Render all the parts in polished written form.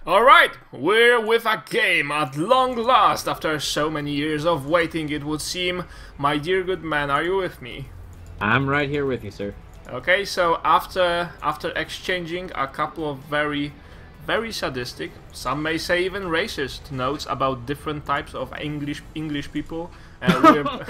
Alright, we're with a game at long last after so many years of waiting, it would seem. My dear good man, are you with me? I'm right here with you, sir. Okay, so after exchanging a couple of very sadistic, some may say even racist notes about different types of English people, we're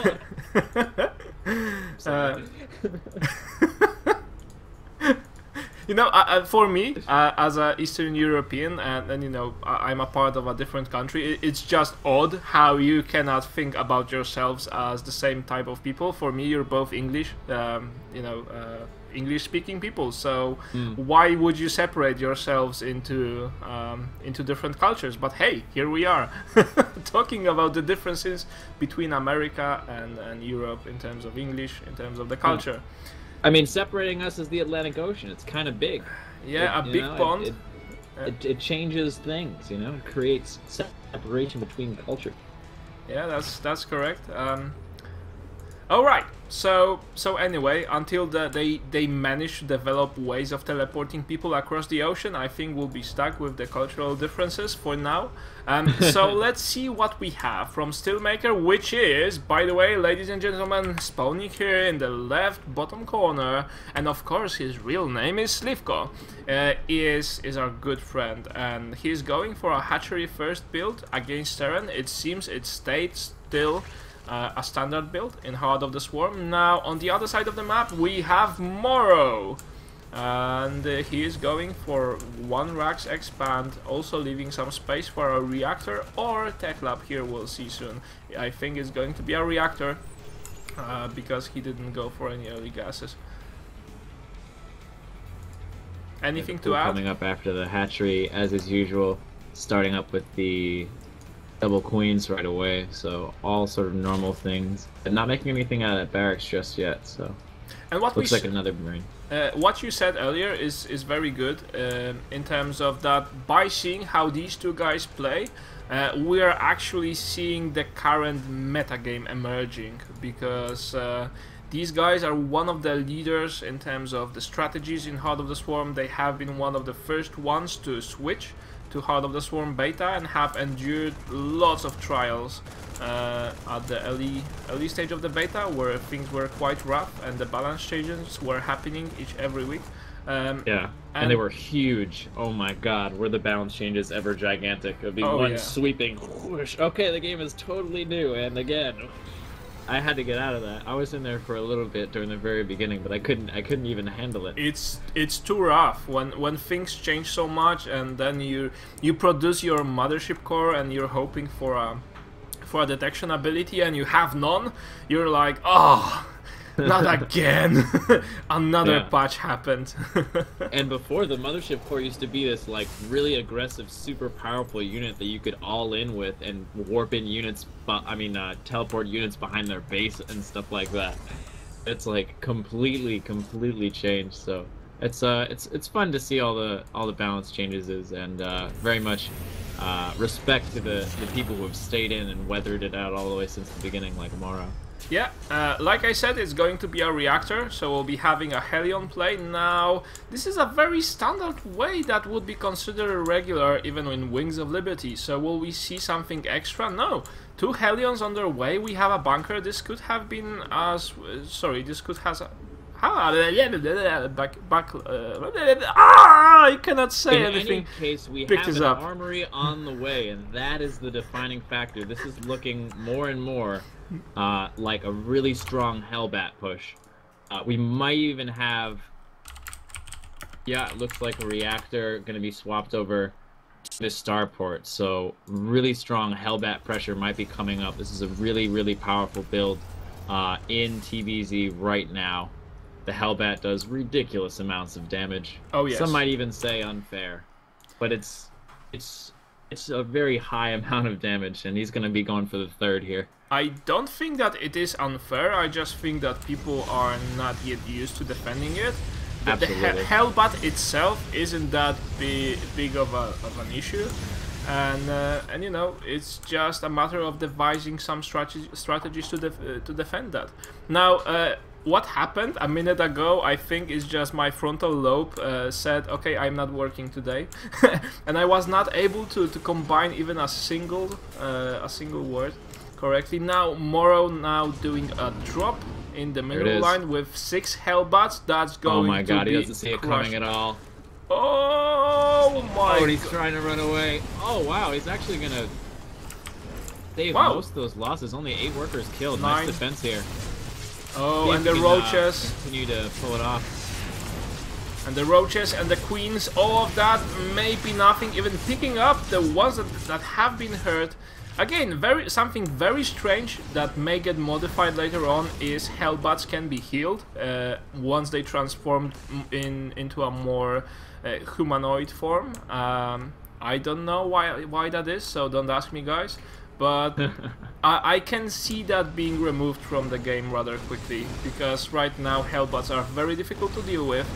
you know, for me, as an Eastern European, and you know, I'm a part of a different country, it's just odd how you cannot think about yourselves as the same type of people. For me, you're both English, you know, English-speaking people. So why would you separate yourselves into different cultures? But hey, here we are, talking about the differences between America and Europe in terms of English, in terms of the culture. I mean, separating us is the Atlantic Ocean. It's kind of big. Yeah, a big pond. It changes things, you know. It creates separation between culture. Yeah, that's correct. All right. So anyway, until they manage to develop ways of teleporting people across the ocean, I think we'll be stuck with the cultural differences for now. So let's see what we have from Steelmaker, which is, by the way, ladies and gentlemen, spawning here in the left bottom corner, and of course his real name is Slivko. Is our good friend, and he's going for a hatchery first build against Terran. It seems it stayed still a standard build in Heart of the Swarm. Now on the other side of the map we have Morrow, and he is going for one Rax expand, also leaving some space for a reactor or tech lab here. We'll see soon. I think it's going to be a reactor because he didn't go for any early gases. Anything to add? Coming up after the hatchery, as is usual, starting up with the double queens right away, so all sort of normal things, but not making anything out of barracks just yet. So and what looks like another marine. What you said earlier is very good in terms of that. By seeing how these two guys play, we are actually seeing the current meta game emerging, because these guys are one of the leaders in terms of the strategies in Heart of the Swarm. They have been one of the first ones to switch to Heart of the Swarm beta and have endured lots of trials at the early stage of the beta, where things were quite rough and the balance changes were happening every week. Yeah, and they were huge. Oh my god, were the balance changes ever gigantic? It would be one sweeping whoosh. Okay, the game is totally new, and again, I had to get out of that. I was in there for a little bit during the very beginning, but I couldn't even handle it. It's too rough when things change so much, and then you produce your mothership core and you're hoping for a detection ability and you have none. You're like, oh, not again. Another patch happened. And before, the mothership core used to be this like really aggressive, super powerful unit that you could all in with and warp in units, teleport units behind their base and stuff like that. It's like completely changed. So it's fun to see all the balance changes and very much respect to the people who have stayed in and weathered it out all the way since the beginning, like Morrow. Yeah, like I said, it's going to be a reactor, so we'll be having a Helion play. Now, this is a very standard way that would be considered regular even in Wings of Liberty. So will we see something extra? No. Two Helions underway, we have a bunker. This could have been as... sorry, this could have... I cannot say anything. In any case, we have an armory on the way, and that is the defining factor. This is looking more and more like a really strong Hellbat push. We might even have... yeah, it looks like a reactor going to be swapped over to the starport, so really strong Hellbat pressure might be coming up. This is a really powerful build in TBZ right now. The Hellbat does ridiculous amounts of damage. Oh yes. Some might even say unfair, but it's a very high amount of damage, and he's going to be going for the third here. I don't think that it is unfair. I just think that people are not yet used to defending it. Absolutely. The Hellbat itself isn't that big of an issue, and you know, it's just a matter of devising some strategies to defend that. Now, what happened a minute ago, I think, is just my frontal lobe said, okay, I'm not working today. And I was not able to combine even a single word correctly. Now, Morrow now doing a drop in the middle line with 6 Hellbats. That's going to be... Oh my god, he doesn't see it coming at all. Oh my... Oh, and he's trying to run away. Oh wow, he's actually gonna save most of those losses. Only 8 workers killed. 9. Nice defense here. Oh, and the roaches. Continue to pull it off. And the roaches and the queens, all of that, maybe nothing. Even picking up the ones that have been hurt. Again, something very strange that may get modified later on is Hellbats can be healed once they transform into a more humanoid form. I don't know why that is, so don't ask me, guys. But I can see that being removed from the game rather quickly, because right now Hellbats are very difficult to deal with,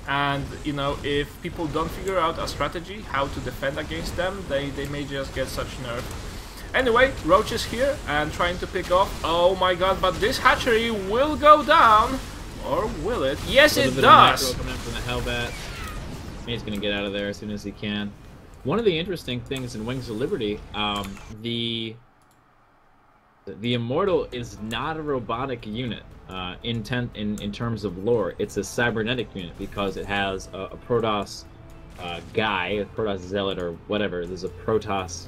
and you know, if people don't figure out a strategy how to defend against them, they may just get such nerf. Anyway, roaches here and trying to pick off. Oh my god, but this hatchery will go down, or will it? Yes, it does. Coming in from the Hellbat. He's gonna get out of there as soon as he can. One of the interesting things in Wings of Liberty, the Immortal is not a robotic unit in terms of lore. It's a cybernetic unit because it has a Protoss guy, a Protoss zealot or whatever. There's a Protoss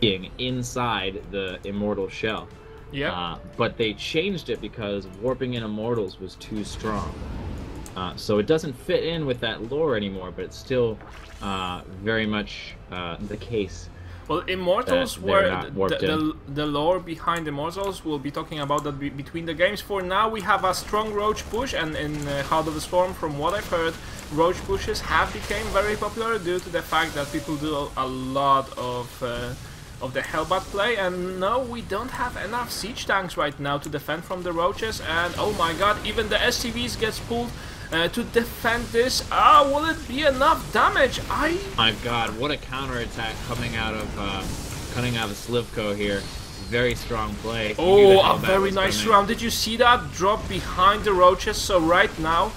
being inside the Immortal shell. Yeah. But they changed it because warping in Immortals was too strong. So it doesn't fit in with that lore anymore, but it's still very much the case. Well, Immortals were the lore behind Immortals. We'll be talking about that between the games. For now, we have a strong roach push, and in Heart of the Swarm, from what I've heard, roach pushes have become very popular due to the fact that people do a lot of the Hellbat play. And no, we don't have enough siege tanks right now to defend from the roaches. And oh my god, even the SCVs gets pulled to defend this. Will it be enough damage? My god, what a counterattack coming out of Slivko here. Very strong play. Oh, a very nice round. Did you see that drop behind the roaches? So right now,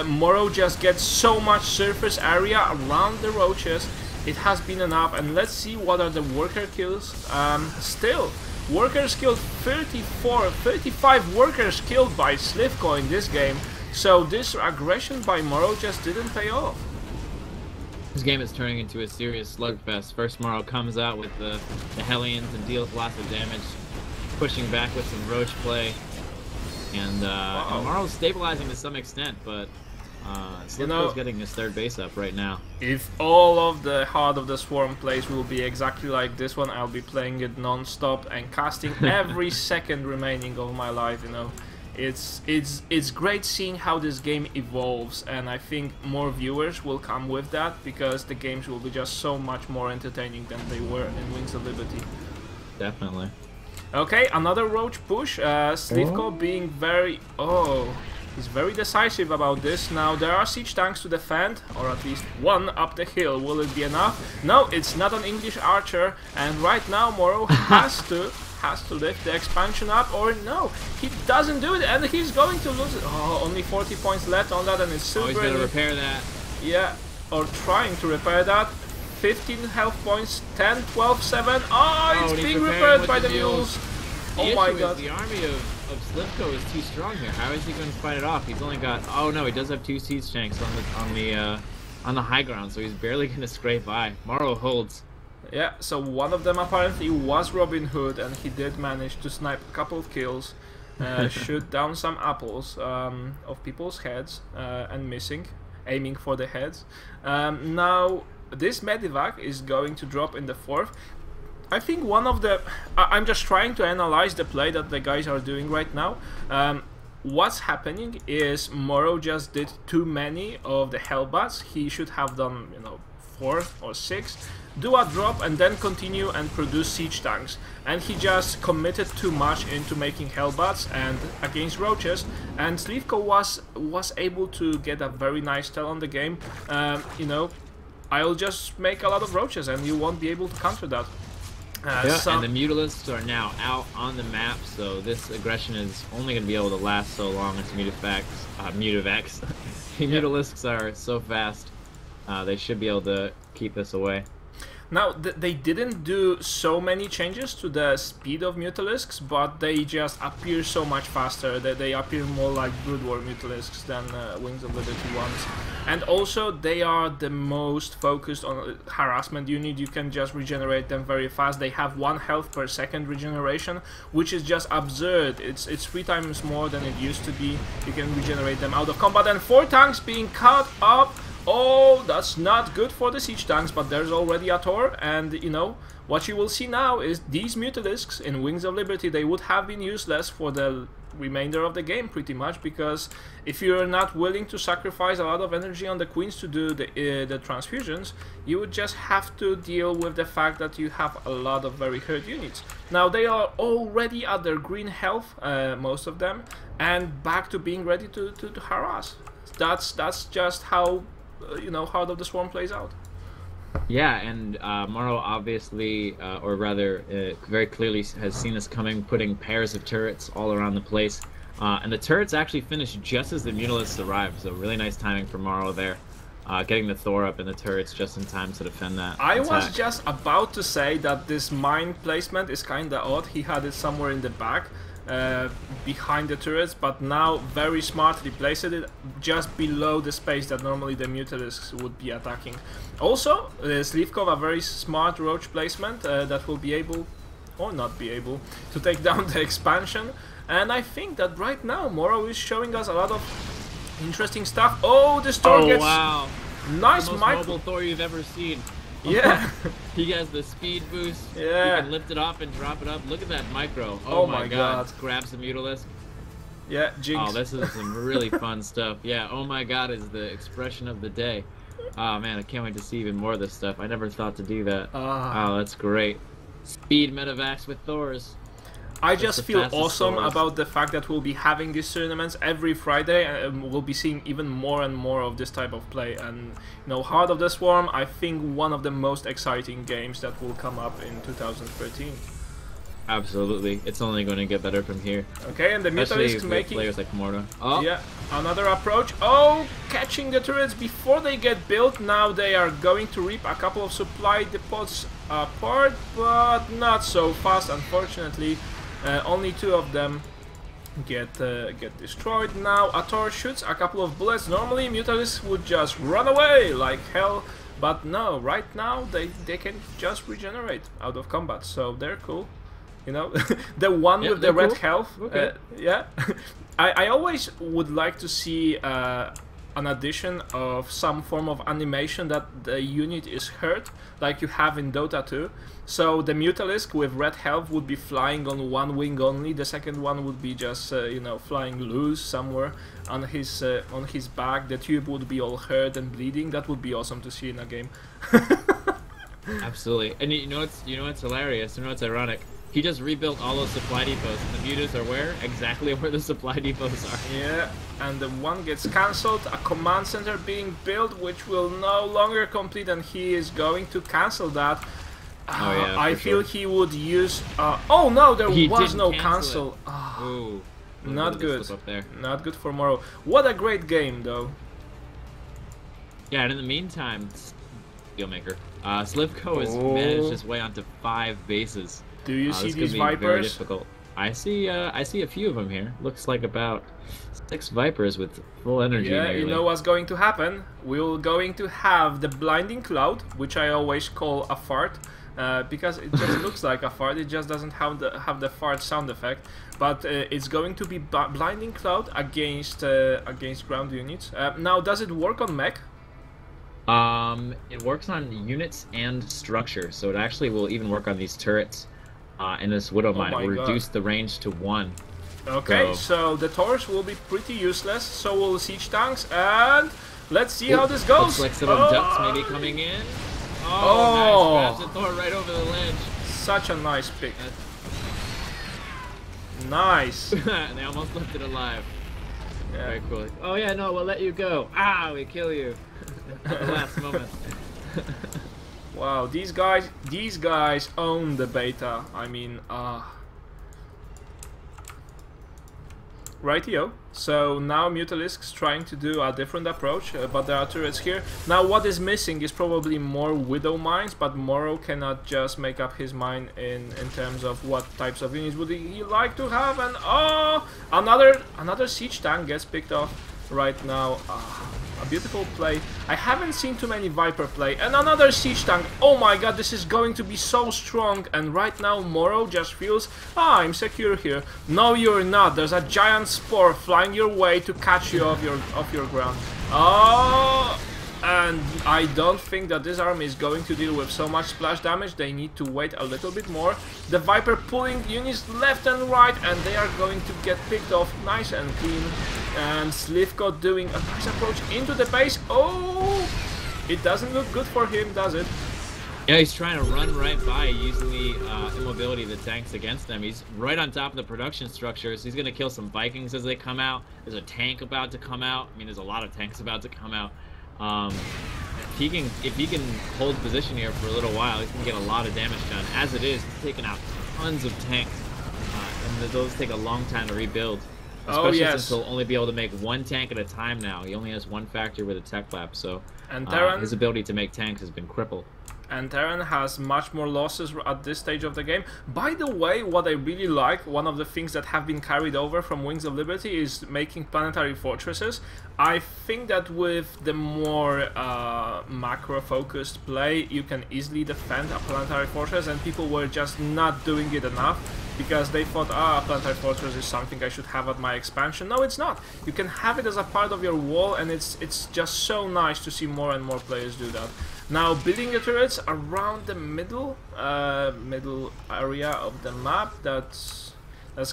Morrow just gets so much surface area around the roaches. It has been enough. And let's see what are the worker kills. Still, workers killed 35 workers killed by Slivko in this game. So this aggression by Morrow just didn't pay off. This game is turning into a serious slugfest. First, Morrow comes out with the Hellions and deals lots of damage, pushing back with some roach play. And Morrow's stabilizing to some extent, but Slivko's getting his 3rd base up right now. If all of the Heart of the Swarm plays will be exactly like this one, I'll be playing it non-stop and casting every second remaining of my life, you know. It's great seeing how this game evolves, and I think more viewers will come with that because the games will be just so much more entertaining than they were in Wings of Liberty. Definitely. Okay, another roach push. Slivko being very... he's very decisive about this. Now there are siege tanks to defend, or at least one up the hill. Will it be enough? No, it's not an English archer, and right now Morrow has to lift the expansion up, or no, he doesn't do it, and he's going to lose it. Oh, only 40 points left on that, and it's super. Oh, he's gonna repair that. Yeah, or trying to repair that. 15 health points, 10, 12, 7. Oh, it's being repaired by the mules. Oh my god. The army of Slivko is too strong here. How is he going to fight it off? He's only got... Oh no, he does have 2 siege tanks on the high ground, so he's barely going to scrape by. Morrow holds. Yeah, so one of them apparently was Robin Hood, and he did manage to snipe a couple of kills, shoot down some apples of people's heads, and aiming for the heads. Now, this Medivac is going to drop in the 4th. I think one of the... I'm just trying to analyze the play that the guys are doing right now. What's happening is Morrow just did too many of the Hellbats. He should have done, you know, 4 or 6. Do a drop and then continue and produce siege tanks. And he just committed too much into making Hellbats and against roaches. And Slivko was able to get a very nice tell on the game. You know, I'll just make a lot of roaches and you won't be able to counter that. Yeah, and the Mutalisks are now out on the map, so this aggression is only going to be able to last so long as Mutavax. Mutalisks are so fast, they should be able to keep this away. Now, they didn't do so many changes to the speed of Mutalisks, but they just appear so much faster. They appear more like Brood War Mutalisks than Wings of Liberty ones. And also, they are the most focused on harassment unit. You can just regenerate them very fast. They have 1 health per second regeneration, which is just absurd. It's 3 times more than it used to be. You can regenerate them out of combat. And 4 tanks being cut up. Oh, that's not good for the siege tanks, but there's already a Tor, and you know, what you will see now is these Mutalisks in Wings of Liberty, they would have been useless for the remainder of the game pretty much, because if you're not willing to sacrifice a lot of energy on the Queens to do the transfusions, you would just have to deal with the fact that you have a lot of very hurt units. Now they are already at their green health, most of them, and back to being ready to harass. That's just how you know, Heart of the Swarm plays out. Yeah, and Morrow obviously, or rather, very clearly has seen this coming, putting pairs of turrets all around the place. And the turrets actually finished just as the Mutalisks arrived, so really nice timing for Morrow there. Getting the Thor up in the turrets just in time to defend that I attack. was just about to say that this mine placement is kinda odd. He had it somewhere in the back. Behind the turrets, but now very smartly placed it just below the space that normally the Mutalisks would be attacking. Also, Slivko, a very smart roach placement that will be able, or not be able, to take down the expansion. And I think that right now Morrow is showing us a lot of interesting stuff. Oh, this Thor gets wow. Nice the most mobile Thor you've ever seen. Yeah. He has the speed boost. Yeah. You can lift it off and drop it up. Look at that micro. Oh, my god. Grabs the Mutalisk. Yeah, Jinx. Oh, this is some really fun stuff. Yeah, oh my god is the expression of the day. Oh man, I can't wait to see even more of this stuff. I never thought to do that. Oh, that's great. Speed metavax with Thors. I just feel awesome about the fact that we'll be having these tournaments every Friday, and we'll be seeing even more and more of this type of play. And you know, Heart of the Swarm, I think one of the most exciting games that will come up in 2013. Absolutely, it's only going to get better from here. Okay, and the Mutalisks making players like Morrow. Oh, yeah, another approach. Oh, catching the turrets before they get built. Now they are going to reap a couple of supply depots apart, but not so fast, unfortunately. Only 2 of them get destroyed. Now Ator shoots a couple of bullets. Normally Mutalisks would just run away like hell, but no, right now they can just regenerate out of combat, so they're cool. You know, the one with the red health. Okay. Yeah, I always would like to see an addition of some form of animation that the unit is hurt, like you have in Dota 2. So the Mutalisk with red health would be flying on 1 wing only. The second one would be just you know, flying loose somewhere on his back. The tube would be all hurt and bleeding. That would be awesome to see in a game. Absolutely. And you know what's hilarious? You know what's ironic? He just rebuilt all those supply depots, and the Mutas are where? Exactly where the supply depots are. Yeah, and the one gets cancelled. A command center being built, which will no longer complete, and he is going to cancel that. Oh yeah, I feel he would use. Oh no, there was no cancel. Ooh, not good. Up there. Not good for Morrow. What a great game, though. Yeah, and in the meantime, Steelmaker. Slivko has managed his way onto 5 bases. Do you see these Vipers? Very difficult. I see a few of them here. Looks like about 6 Vipers with full energy. Yeah, nearly. you know what's going to happen? We're going to have the blinding cloud, which I always call a fart, because it just looks like a fart. It just doesn't have the fart sound effect. But it's going to be blinding cloud against ground units. Now, does it work on mech? It works on units and structure, so it actually will even work on these turrets. And this Widow Mine will reduce the range to 1. Okay, so the Taurus will be pretty useless, so will siege tanks, and let's see how this goes. Looks like some ducks maybe coming in. Oh, nice. Grabs the Thor right over the ledge. Such a nice pick. Nice. They almost left it alive. Yeah. Very cool. Oh yeah, no, we'll let you go. Ah, we kill you. At the last moment. Wow, these guys own the beta. I mean, rightio. So now Mutalisk's trying to do a different approach, but there are turrets here. Now what is missing is probably more Widow mines, but Morrow cannot just make up his mind in terms of what types of units would he like to have. And oh, another siege tank gets picked off right now. A beautiful play. I haven't seen too many Viper play. And another siege tank. Oh my god, this is going to be so strong. And right now Morrow just feels, I'm secure here. No, you're not. There's a giant spore flying your way to catch you off your ground. Oh, and I don't think that this army is going to deal with so much splash damage. They need to wait a little bit more. The Viper pulling units left and right, and they are going to get picked off nice and clean. And Slivko doing a nice approach into the base. Oh, it doesn't look good for him, does it? Yeah, he's trying to run right by using the immobility of the tanks against them. He's right on top of the production structures. He's going to kill some Vikings as they come out. There's a tank about to come out. I mean, there's a lot of tanks about to come out. If he can hold position here for a little while, he can get a lot of damage done. As it is, he's taking out tons of tanks, and those take a long time to rebuild. Especially since he'll only be able to make one tank at a time now. He only has one factory with a tech lab, so his ability to make tanks has been crippled. And Terran has much more losses at this stage of the game. By the way, what I really like, one of the things that have been carried over from Wings of Liberty is making planetary fortresses. I think that with the more macro-focused play, you can easily defend a planetary fortress, and people were just not doing it enough because they thought, a planetary fortress is something I should have at my expansion. No, it's not. You can have it as a part of your wall, and it's just so nice to see more and more players do that. Now, building the turrets around the middle area of the map, that's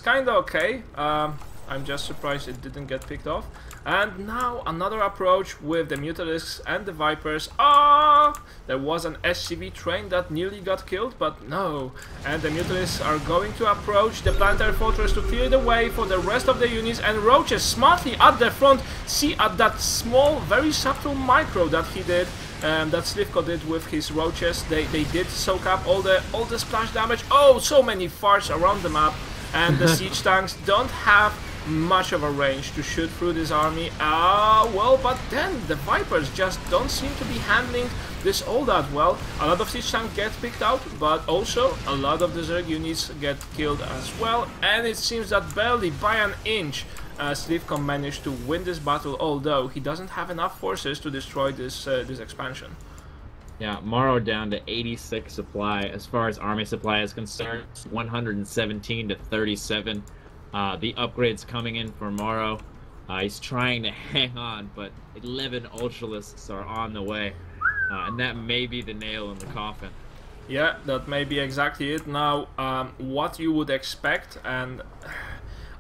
kind of okay. I'm just surprised it didn't get picked off. And now another approach with the Mutalisks and the Vipers. There was an SCV train that nearly got killed, but no. And the Mutalisks are going to approach the planetary fortress to clear the way for the rest of the units. And Roaches smartly at the front. See at that small, very subtle micro that he did. That Slivko did with his roaches. They did soak up all the splash damage. Oh, so many farts around the map, and the siege tanks don't have much of a range to shoot through this army. Well, but then the Vipers just don't seem to be handling this all that well. A lot of siege tanks get picked out, but also a lot of the Zerg units get killed as well. And it seems that barely by an inch Slivko managed to win this battle, although he doesn't have enough forces to destroy this expansion. Yeah, Morrow down to 86 supply as far as army supply is concerned, 117 to 37. The upgrades coming in for Morrow. He's trying to hang on, but 11 Ultralisks are on the way, and that may be the nail in the coffin. Yeah, that may be exactly it. Now, what you would expect, and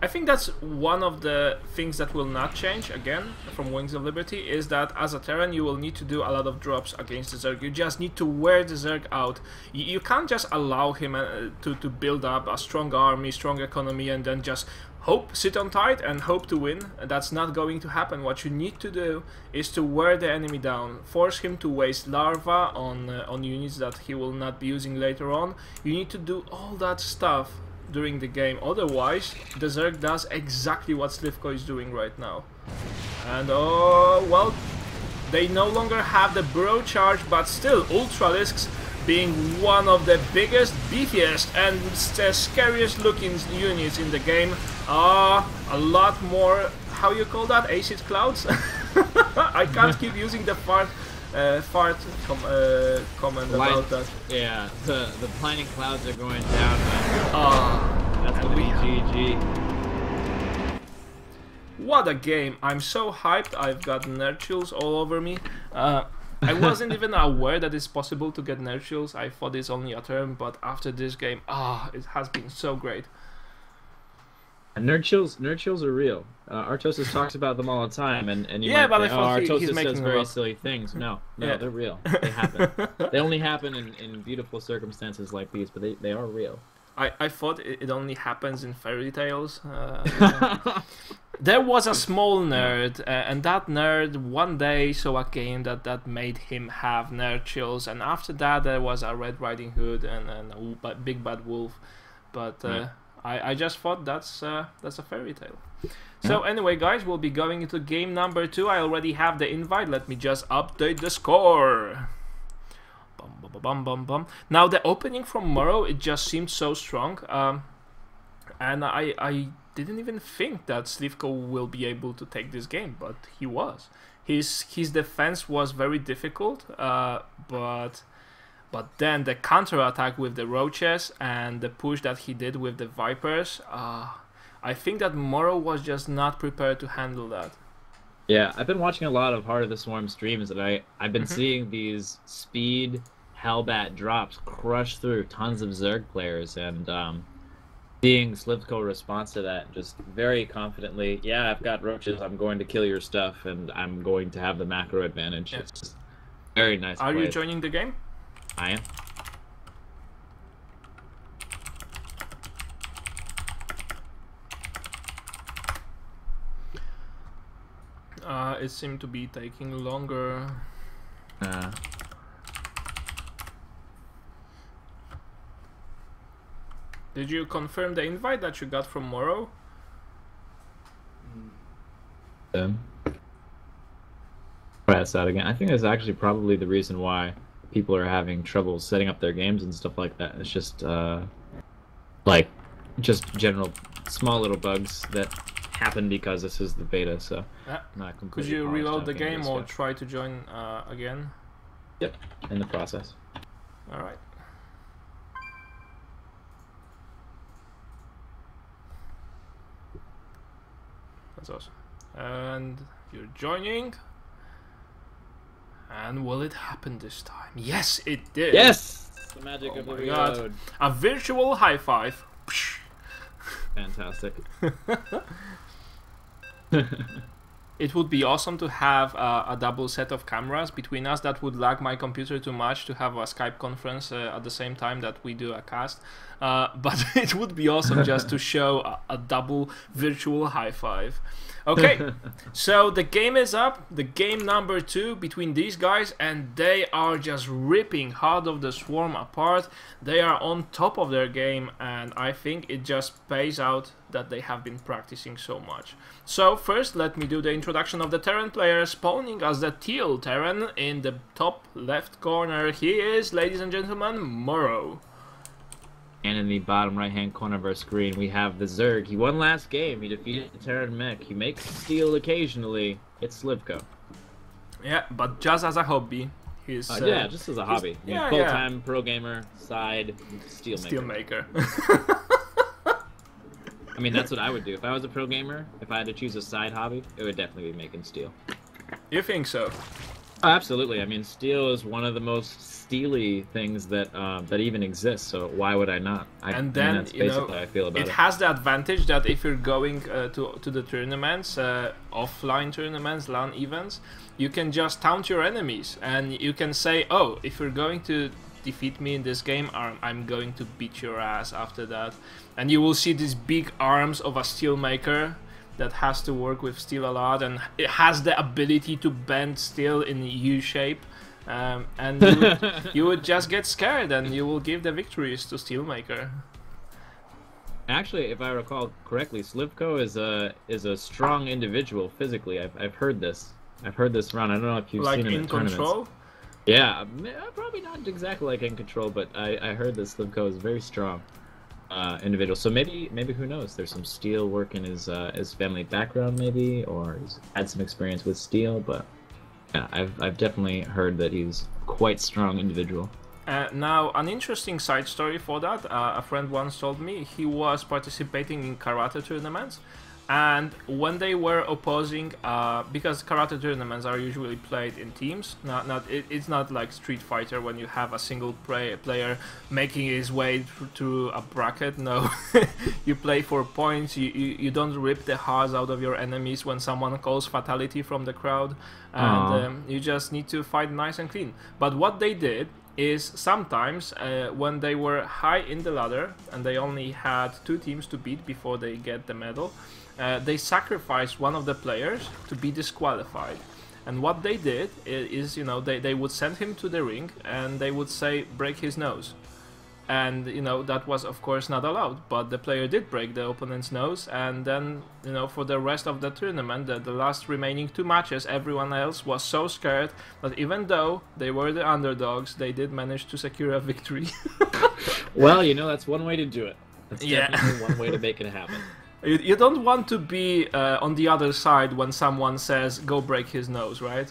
I think that's one of the things that will not change, again, from Wings of Liberty, is that as a Terran you will need to do a lot of drops against the Zerg. You just need to wear the Zerg out. You can't just allow him to build up a strong army, strong economy, and then just sit on tight and hope to win. That's not going to happen. What you need to do is to wear the enemy down, force him to waste larva on units that he will not be using later on. You need to do all that stuff during the game, otherwise the Zerg does exactly what Slivko is doing right now. And oh well, they no longer have the burrow charge, but still Ultralisks being one of the biggest, beefiest and scariest looking units in the game. A lot more, how you call that, acid clouds? I can't keep using the fart comment about that. Yeah, the planning clouds are going down. That's gonna be GG. What a game! I'm so hyped. I've got nerd chills all over me. I wasn't even aware that it's possible to get nerd chills. I thought it's only a term, but after this game, it has been so great. And nerd chills are real. Artosis talks about them all the time, and you yeah, might but think, I thought Artosis he's making says very silly things. No, yeah. They're real. They happen. They only happen in beautiful circumstances like these, but they are real. I thought it only happens in fairy tales. There was a small nerd, and that nerd one day saw a game that made him have nerd chills, and after that there was a Red Riding Hood and a Big Bad Wolf, but I just thought that's a fairy tale. So anyway, guys, we'll be going into game number 2. I already have the invite. Let me just update the score. Bum, bum, bum, bum, bum. Now the opening from Morrow, it just seemed so strong, and I didn't even think that Slivko will be able to take this game, but he was. His defense was very difficult, but then the counter-attack with the roaches and the push that he did with the vipers, I think that Morrow was just not prepared to handle that. Yeah, I've been watching a lot of Heart of the Swarm streams, and I've been seeing these speed Hellbat drops crush through tons of Zerg players, and seeing Slivko response to that just very confidently, yeah, I've got roaches, I'm going to kill your stuff, and I'm going to have the macro advantage. Yeah. It's just very nice. Are you joining the game? I am. It seemed to be taking longer. Did you confirm the invite that you got from Morrow? Try this out again. I think that's actually probably the reason why people are having trouble setting up their games and stuff like that. It's just like just general small little bugs that happen because this is the beta. So not completely. Could you reload the game or try to join again? Yep, in the process. All right. That's awesome. And you're joining. And will it happen this time? Yes, it did. Yes! The magic of the reload. God. A virtual high five. Fantastic. It would be awesome to have a double set of cameras between us. That would lag my computer too much to have a Skype conference at the same time that we do a cast. But it would be awesome just to show a double virtual high five. Okay, so the game is up. The game number 2 between these guys, and they are just ripping Heart of the Swarm apart. They are on top of their game, and I think it just pays out that they have been practicing so much. So first, let me do the introduction of the Terran player, spawning as the teal Terran in the top left corner. He is, ladies and gentlemen, Morrow. And in the bottom right-hand corner of our screen, we have the Zerg. He won last game. He defeated the Terran mech. He makes steel occasionally. It's Slivko. Yeah, but just as a hobby. He's yeah, just as a hobby. Yeah, full-time pro gamer, side steel maker. I mean, that's what I would do. If I was a pro gamer, if I had to choose a side hobby, it would definitely be making steel. You think so? Oh, absolutely. I mean, steel is one of the most steely things that that even exists. So why would I not? And then that's basically how I feel about it. It has the advantage that if you're going to the tournaments, offline tournaments, LAN events, you can just taunt your enemies, and you can say, "Oh, if you're going to defeat me in this game, I'm going to beat your ass after that." And you will see these big arms of a steelmaker that has to work with steel a lot, and it has the ability to bend steel in U shape, and you would just get scared, and you will give the victories to Steelmaker. Actually, if I recall correctly, Slivko is a strong individual physically. I've heard this. I've heard this run. I don't know if you've seen him in tournaments. Like in control? Yeah, probably not exactly like in control, but I heard that Slivko is very strong. Individual, so maybe who knows? There's some steel work in his family background, maybe, or he's had some experience with steel. But yeah, I've definitely heard that he's quite strong individual. Now, an interesting side story for that. A friend once told me he was participating in karate tournaments, and when they were opposing, because karate tournaments are usually played in teams, it's not like Street Fighter when you have a single player making his way through a bracket. No, you play for points. You don't rip the hearts out of your enemies when someone calls fatality from the crowd, and you just need to fight nice and clean. But what they did is sometimes when they were high in the ladder and they only had 2 teams to beat before they get the medal, they sacrificed one of the players to be disqualified. And what they did is, you know, they would send him to the ring and they would say, break his nose. And, you know, that was of course not allowed, but the player did break the opponent's nose, and then, you know, for the rest of the tournament, the last remaining 2 matches, everyone else was so scared that even though they were the underdogs, they did manage to secure a victory. Well, you know, that's one way to do it. That's definitely one way to make it happen. You don't want to be on the other side when someone says, go break his nose, right?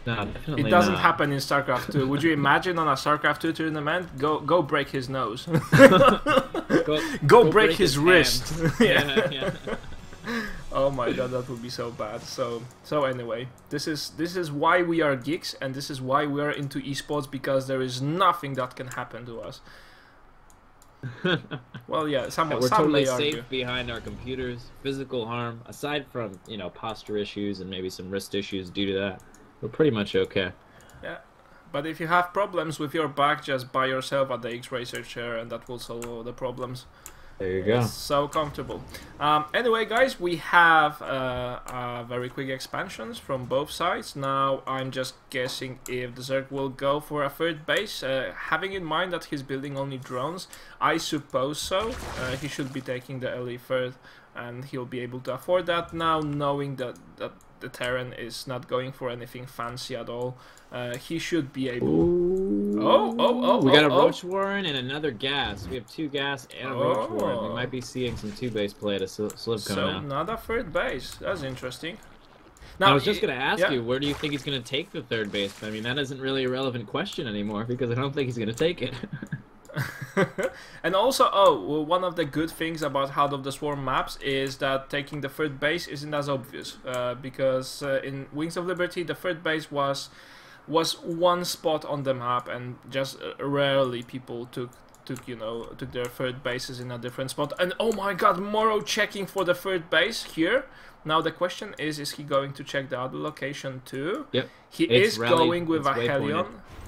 No, definitely it doesn't not. happen in Starcraft 2. Would you imagine on a Starcraft 2 tournament, go break his nose? go break his wrist. Yeah. Oh my god, that would be so bad. So anyway, this is why we are geeks, and this is why we are into esports, because there is nothing that can happen to us. Well, yeah, we're totally argue. safe behind our computers. Physical harm, aside from, you know, posture issues and maybe some wrist issues due to that, we're pretty much okay. Yeah, but if you have problems with your back, just buy yourself a DX Racer chair, and that will solve all the problems. There you go. It's so comfortable. Anyway, guys, we have very quick expansions from both sides. Now, I'm just guessing if the Zerg will go for a 3rd base. Having in mind that he's building only drones, I suppose so. He should be taking the early 3rd, and he'll be able to afford that now, knowing that the Terran is not going for anything fancy at all. He should be able... Oh! We got a Roach Warren and another gas. We have 2 gas and a Roach Warren. We might be seeing some 2-base play at a Slivko now. So, not a 3rd base. That's interesting. Now, I was just going to ask you, where do you think he's going to take the 3rd base? I mean, that isn't really a relevant question anymore, because I don't think he's going to take it. And also, one of the good things about Heart of the Swarm maps is that taking the 3rd base isn't as obvious, because in Wings of Liberty the 3rd base was one spot on the map, and just rarely people took their 3rd bases in a different spot. And oh my god, Morrow checking for the 3rd base here. Now the question is he going to check the other location too? Yep. He is going with a Hellion.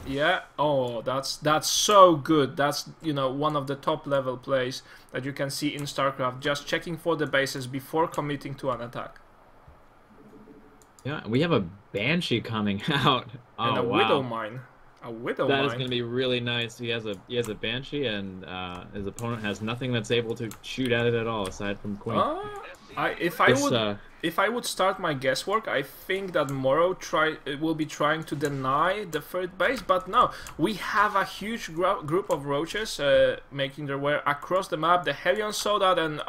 Yeah. Oh, that's so good. That's, you know, one of the top level plays that you can see in Starcraft. Just checking for the bases before committing to an attack. Yeah, we have a Banshee coming out. And a Widow Mine. A Widow Mine. That is going to be really nice. He has a Banshee, and his opponent has nothing that's able to shoot at it at all aside from Queen. If I would start my guesswork, I think that Morrow will be trying to deny the 3rd base, but no, we have a huge group of roaches making their way across the map. The Hellion saw that and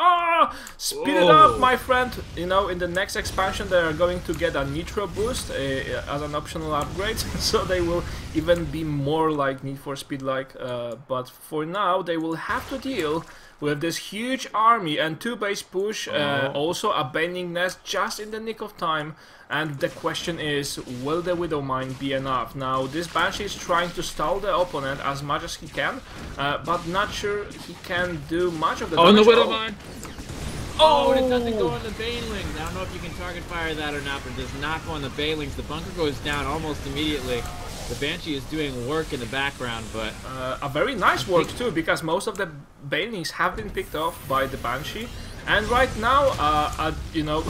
speed it up, my friend. You know, in the next expansion they are going to get a Nitro boost as an optional upgrade, so they will even be more like Need for Speed like. But for now, they will have to deal with this huge army and 2 base push, also a Bending Nest just in the nick of time. And the question is, will the Widow Mine be enough? Now, this Banshee is trying to stall the opponent as much as he can, but not sure he can do much of the damage. Oh, the Widow Mine! Oh, and it doesn't go on the Banelings. I don't know if you can target fire that or not, but it does not go on the Banelings. The bunker goes down almost immediately. The Banshee is doing work in the background, but... a very nice work too, because most of the Banelings have been picked off by the Banshee. And right now, you know,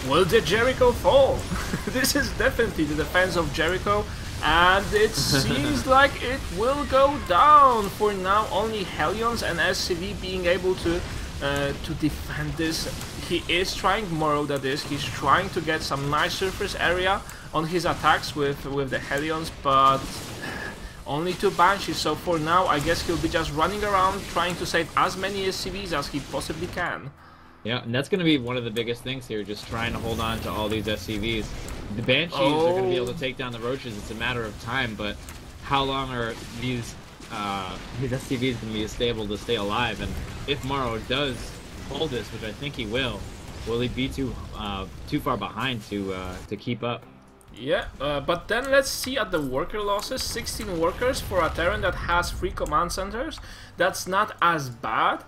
will the Jericho fall? This is definitely the defense of Jericho, and it seems like it will go down. For now, only Hellions and SCV being able to defend this. He is trying, Morrow that is, he's trying to get some nice surface area on his attacks with the Hellions, but only 2 Banshees, so for now I guess he'll be just running around trying to save as many SCVs as he possibly can. Yeah, and that's going to be one of the biggest things here, just trying to hold on to all these SCVs. The Banshees are going to be able to take down the Roaches, it's a matter of time, but how long are these SCVs going to be able to stay alive? And if Morrow does hold this, which I think he will he be too far behind to keep up? Yeah, but then let's see at the worker losses. 16 workers for a Terran that has 3 command centers. That's not as bad.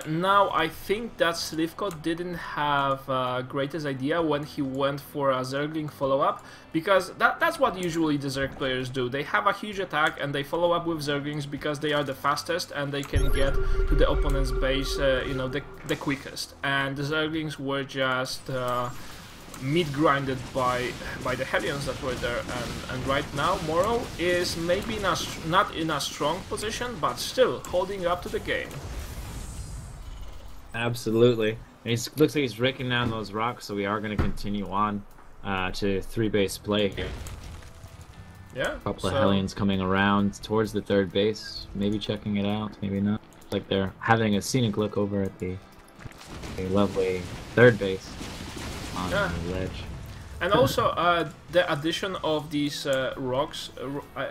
Now, I think that Slivko didn't have greatest idea when he went for a Zergling follow-up, because that's what usually the Zerg players do. They have a huge attack and they follow up with Zerglings because they are the fastest and they can get to the opponent's base, you know, the quickest. And the Zerglings were just meat grinded by the Hellions that were there, and right now Morrow is maybe not in a strong position, but still holding up to the game. Absolutely. And looks like he's raking down those rocks, so we are going to continue on to 3-base play here. Yeah. A couple of Hellions coming around towards the 3rd base, maybe checking it out, maybe not. Looks like they're having a scenic look over at the lovely 3rd base. On the ledge. And also the addition of these rocks,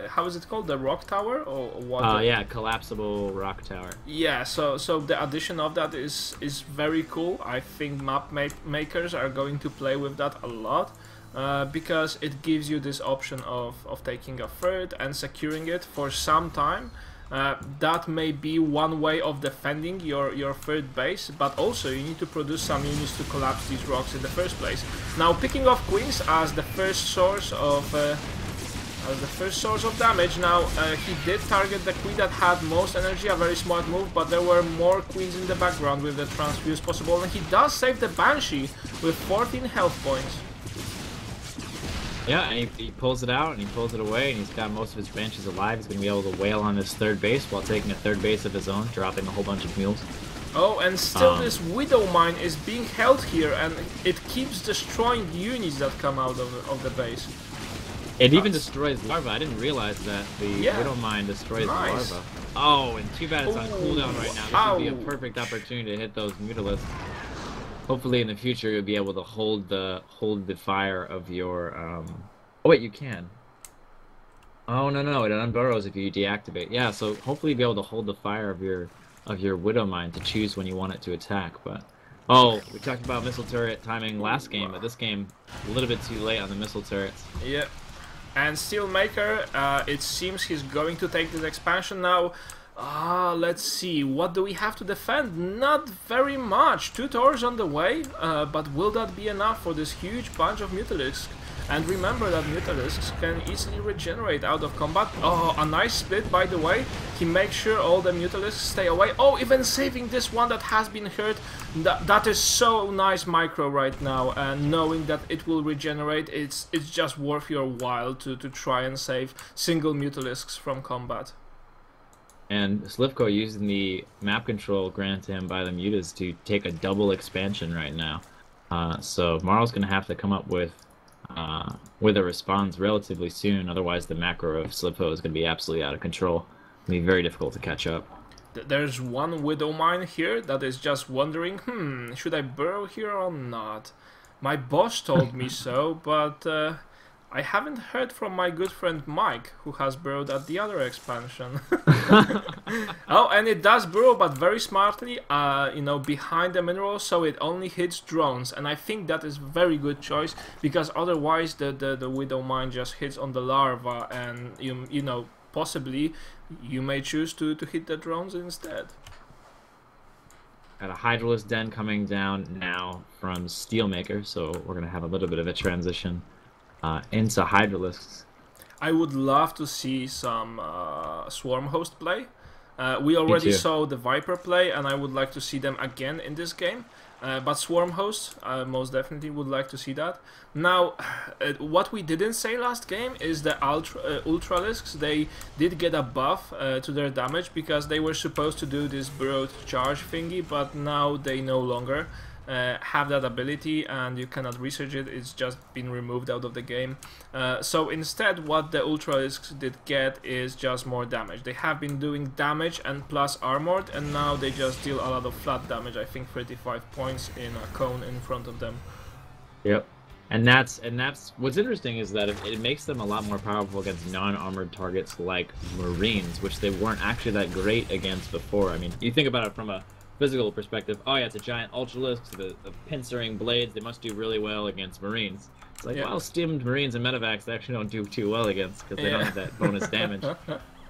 how is it called? The rock tower or what? Yeah, collapsible rock tower. Yeah, so the addition of that is very cool. I think map makers are going to play with that a lot, because it gives you this option of taking a 3rd and securing it for some time. That may be one way of defending your 3rd base, but also you need to produce some units to collapse these rocks in the first place. Now, picking off queens as the first source of damage. Now, he did target the queen that had most energy, a very smart move, but there were more queens in the background with the transfuse possible, and he does save the Banshee with 14 health points. Yeah, and he pulls it out, and he pulls it away, and he's got most of his Banshees alive. He's going to be able to wail on this 3rd base while taking a 3rd base of his own, dropping a whole bunch of mules. Oh, and still this Widow Mine is being held here, and it keeps destroying units that come out of the base. It even destroys larva. I didn't realize that the Widow Mine destroys larva. Oh, and too bad it's on cooldown right now. This would be a perfect opportunity to hit those Mutalisks. Hopefully in the future you'll be able to hold the fire of your oh wait, you can. Oh no, it unburrows if you deactivate. Yeah, so hopefully you'll be able to hold the fire of your Widow Mine to choose when you want it to attack. But oh, we talked about missile turret timing last game, but this game a little bit too late on the missile turrets. Yeah. And Steelmaker, it seems he's going to take this expansion now. Let's see, what do we have to defend? Not very much. 2 towers on the way, but will that be enough for this huge bunch of Mutalisks? And remember that Mutalisks can easily regenerate out of combat. Oh, a nice split, by the way. He makes sure all the Mutalisks stay away. Oh, even saving this one that has been hurt. That is so nice micro right now. And knowing that it will regenerate, it's just worth your while to try and save single Mutalisks from combat. And Slivko using the map control granted to him by the Mutas to take a double expansion right now. So Morrow's going to have to come up with a response relatively soon, otherwise the macro of Slivko is going to be absolutely out of control. It's going to be very difficult to catch up. There's one Widow Mine here that is just wondering, should I burrow here or not? My boss told me so, but I haven't heard from my good friend Mike, who has burrowed at the other expansion. Oh, and it does burrow, but very smartly, you know, behind the minerals, so it only hits drones. And I think that is very good choice, because otherwise the Widow Mine just hits on the larva, and you know, possibly you may choose to hit the drones instead. Got a Hydralisk Den coming down now from Steelmaker, so we're going to have a little bit of a transition into Hydralisks. I would love to see some Swarm Host play. We already saw the Viper play, and I would like to see them again in this game. But Swarm Host, most definitely would like to see that. Now, what we didn't say last game is the Ultralisks. They did get a buff to their damage because they were supposed to do this burrowed charge thingy, but now they no longer have that ability, and you cannot research it. It's just been removed out of the game. So instead, what the Ultralisks did get is just more damage. They have been doing damage and plus armored, and now they just deal a lot of flat damage. I think 35 points in a cone in front of them. Yep. And that's what's interesting is that it makes them a lot more powerful against non-armored targets like Marines, which they weren't actually that great against before. I mean, you think about it from a physical perspective, oh yeah, it's a giant Ultralisk, the pincering blades, they must do really well against Marines. It's like, well, stimmed Marines and medevacs they actually don't do too well against because they don't have that bonus damage.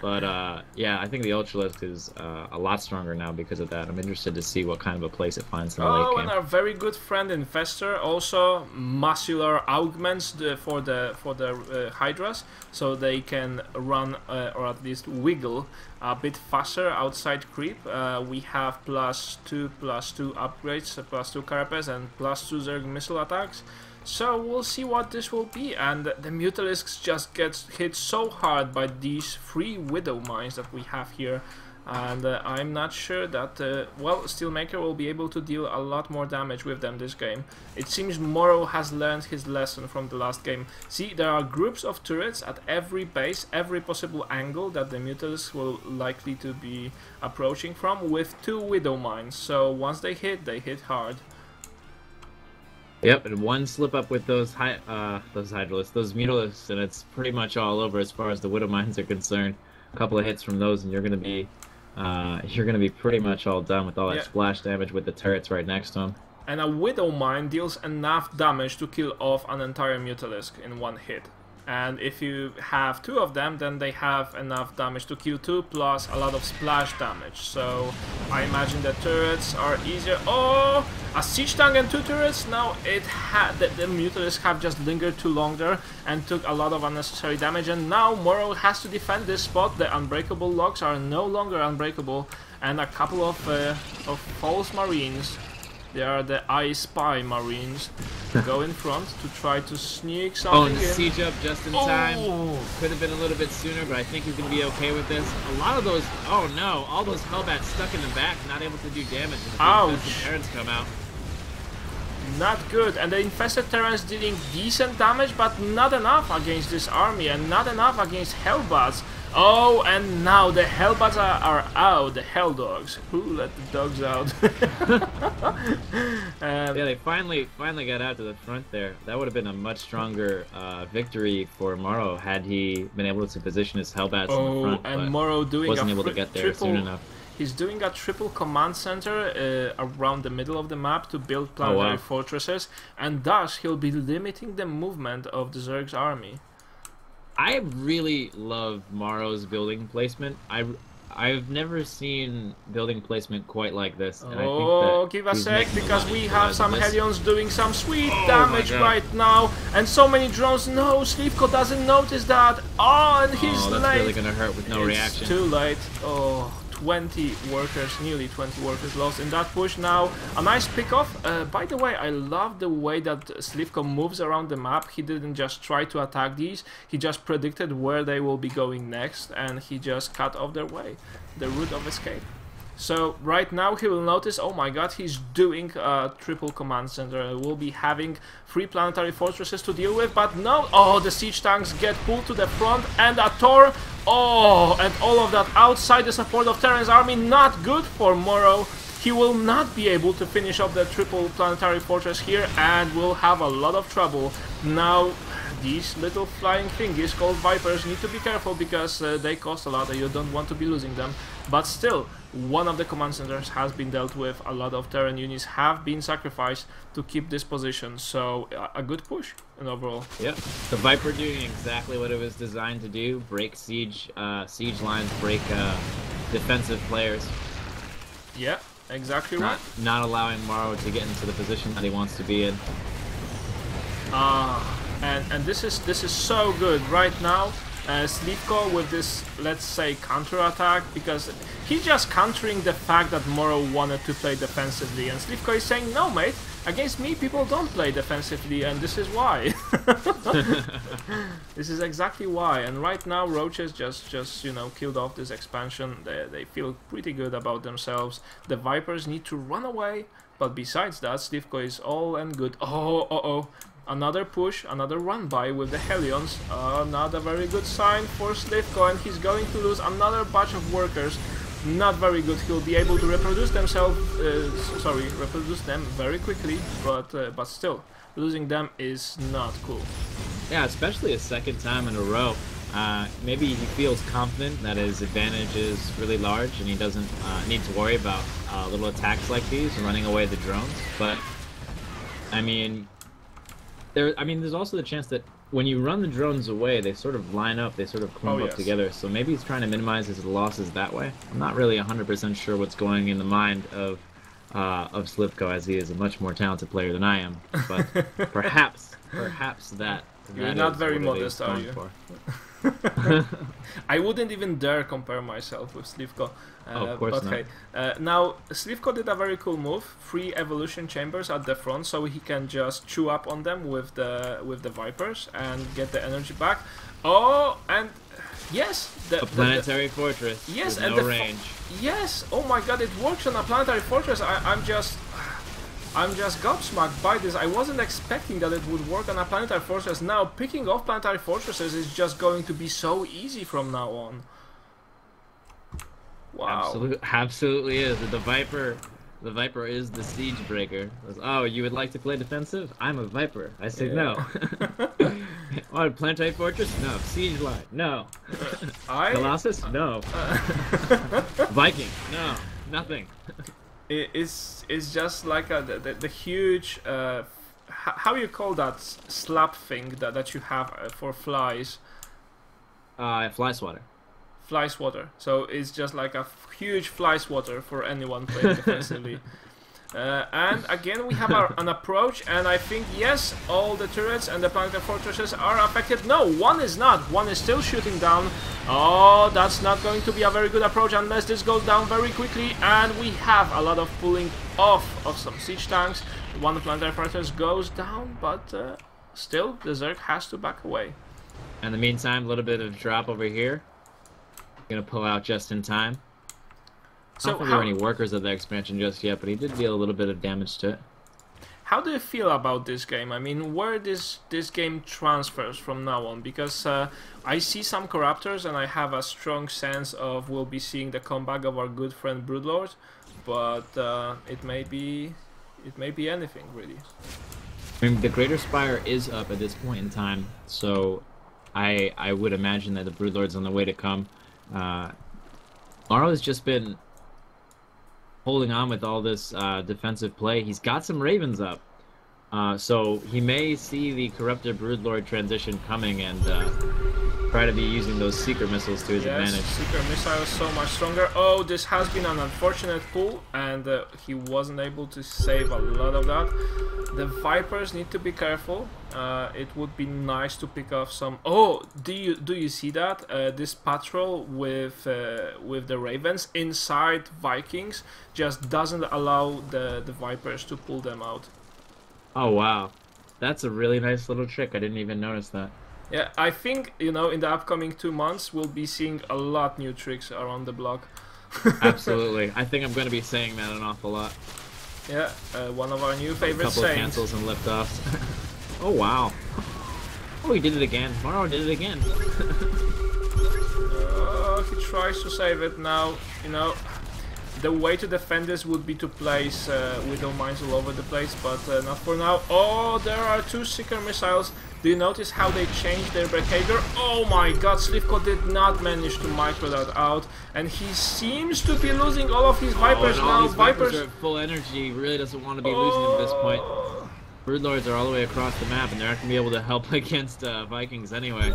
But yeah, I think the Ultralisk is a lot stronger now because of that. I'm interested to see what kind of a place it finds in the late game. And our very good friend Infestor also muscular augments for the Hydras, so they can run or at least wiggle a bit faster outside creep. We have +2/+2 upgrades, +2 Carapace and +2 Zerg missile attacks. So we'll see what this will be, and the Mutalisks just gets hit so hard by these 3 Widow Mines that we have here, and I'm not sure that, well, Steelmaker will be able to deal a lot more damage with them this game. It seems Morrow has learned his lesson from the last game. See, there are groups of turrets at every base, every possible angle that the Mutalisks will likely to be approaching from, with 2 Widow Mines, so once they hit hard. Yep, and one slip up with those Hydralisks, those Mutalisks, and it's pretty much all over as far as the Widow Mines are concerned. A couple of hits from those, and you're gonna be pretty much all done with all that splash damage with the turrets right next to them. And a Widow Mine deals enough damage to kill off an entire Mutalisk in 1 hit. And if you have 2 of them, then they have enough damage to kill 2 plus a lot of splash damage. So I imagine the turrets are easier. Oh, a siege tank and 2 turrets. Now it had the Mutalisks have just lingered too long there and took a lot of unnecessary damage. And now Morrow has to defend this spot. The unbreakable logs are no longer unbreakable, and a couple of false Marines. They are the I Spy Marines. Go in front to try to sneak something and siege up just in time. Could have been a little bit sooner, but I think he's going to be okay with this. A lot of those, oh no, all those Hellbats stuck in the back, not able to do damage. Ouch! The Terrans come out. Not good, and the infested Terrans dealing decent damage, but not enough against this army, and not enough against Hellbats. Oh, and now the Hellbats are out, the Hell Dogs. Who let the dogs out? Yeah, they finally got out to the front there. That would have been a much stronger victory for Morrow had he been able to position his Hellbats in the front. And Morrow doing wasn't able to get there soon enough. He's doing a triple command center around the middle of the map to build planetary fortresses, and thus he'll be limiting the movement of the Zerg's army. I really love Morrow's building placement. I've never seen building placement quite like this. And I think that give a sec, because we have some Hellions doing some sweet damage right now, and so many drones. No, Slivko doesn't notice that. Oh, and he's late. That's really gonna hurt with no reaction. Too late. Oh. 20 workers, nearly 20 workers lost in that push. Now a nice pick-off. By the way, I love the way that Slivko moves around the map. He didn't just try to attack these, he just predicted where they will be going next, and he just cut off their way, the route of escape. So right now he will notice, oh my god, he's doing a triple command center. We'll be having 3 planetary fortresses to deal with, but no. Oh, the siege tanks get pulled to the front, and a Tor. Oh, and all of that outside the support of Terran's army. Not good for Morrow. He will not be able to finish off the triple planetary fortress here, and will have a lot of trouble. Now these little flying thingies called Vipers need to be careful, because they cost a lot and you don't want to be losing them. But still, one of the command centers has been dealt with. A lot of Terran units have been sacrificed to keep this position, so a good push in overall. Yep, the Viper doing exactly what it was designed to do: break siege lines, break defensive players. Yeah, exactly right. Not allowing Morrow to get into the position that he wants to be in. And this is so good right now. Slivko with this, let's say, counter-attack, because he's just countering the fact that Morrow wanted to play defensively, and Slivko is saying, no mate, against me people don't play defensively, and this is why. This is exactly why. And right now Roaches just you know, killed off this expansion. They feel pretty good about themselves. The Vipers need to run away, but besides that, Slivko is all and good. Oh. Another push, another run-by with the Hellions. Not a very good sign for Slivko, and he's going to lose another batch of workers. Not very good. He'll be able to reproduce reproduce them very quickly, but still, losing them is not cool. Yeah, especially a second time in a row. Maybe he feels confident that his advantage is really large, and he doesn't need to worry about little attacks like these and running away the drones. But I mean, I mean, there's also the chance that when you run the drones away, they sort of line up, they sort of clump up together. So maybe he's trying to minimize his losses that way. I'm not really 100% sure what's going in the mind of Slivko, as he is a much more talented player than I am. But perhaps that. You're not very modest, are you? I wouldn't even dare compare myself with Slivko. Of course not. Hey, now Slivko did a very cool move: 3 evolution chambers at the front, so he can just chew up on them with the Vipers and get the energy back. Oh, and yes, a planetary fortress. Yes, with and no range. Yes. Oh my God, it works on a planetary fortress. I'm just gobsmacked by this. I wasn't expecting that it would work on a planetary fortress. Now, picking off planetary fortresses is just going to be so easy from now on. Wow. Absolutely is. The Viper is the siege breaker. Oh, you would like to play defensive? I'm a Viper. I say no. Oh, a planetary fortress? No. Siege line? No. Colossus? No. Viking? No. Nothing. It's just like the huge how you call that slap thing that you have for flies? Fly swatter. Fly swatter. So it's just like a huge fly swatter for anyone playing defensively. And again we have an approach, and I think yes, all the turrets and the planetary fortresses are affected. No, one is not. One is still shooting down. Oh, that's not going to be a very good approach unless this goes down very quickly, and we have a lot of pulling off of some siege tanks. One planetary fortress goes down, but still the Zerg has to back away. In the meantime, a little bit of drop over here. Gonna pull out just in time. I don't think there are any workers of the expansion just yet, but he did deal a little bit of damage to it. How do you feel about this game? I mean, where this game transfers from now on? Because I see some corruptors, and I have a strong sense of we'll be seeing the comeback of our good friend Broodlord, but it may be anything really. I mean, the Greater Spire is up at this point in time, so I would imagine that the Broodlord's on the way to come. Morrow has just been holding on with all this defensive play. He's got some Ravens up, so he may see the Corruptor Broodlord transition coming and try to be using those Seeker missiles to his advantage. Seeker missile is so much stronger. Oh, this has been an unfortunate pull, and he wasn't able to save a lot of that. The Vipers need to be careful. It would be nice to pick off some. Oh, do you see that? This patrol with the Ravens inside Vikings just doesn't allow the Vipers to pull them out. Oh wow, that's a really nice little trick. I didn't even notice that. Yeah, I think, you know, in the upcoming 2 months we'll be seeing a lot new tricks around the block. Absolutely, I think I'm going to be saying that an awful lot. Yeah, one of our new favorite sayings. A couple of cancels and liftoffs. Oh wow! Oh, he did it again. Morrow did it again. He tries to save it now. You know, the way to defend this would be to place Widow Mines all over the place, but not for now. Oh, there are 2 Seeker missiles. Do you notice how they changed their behavior? Oh my God, Slivko did not manage to micro that out, and he seems to be losing all of his Vipers now. These Vipers are at full energy. He really doesn't want to be losing them at this point. Broodlords are all the way across the map, and they're not going to be able to help against Vikings anyway.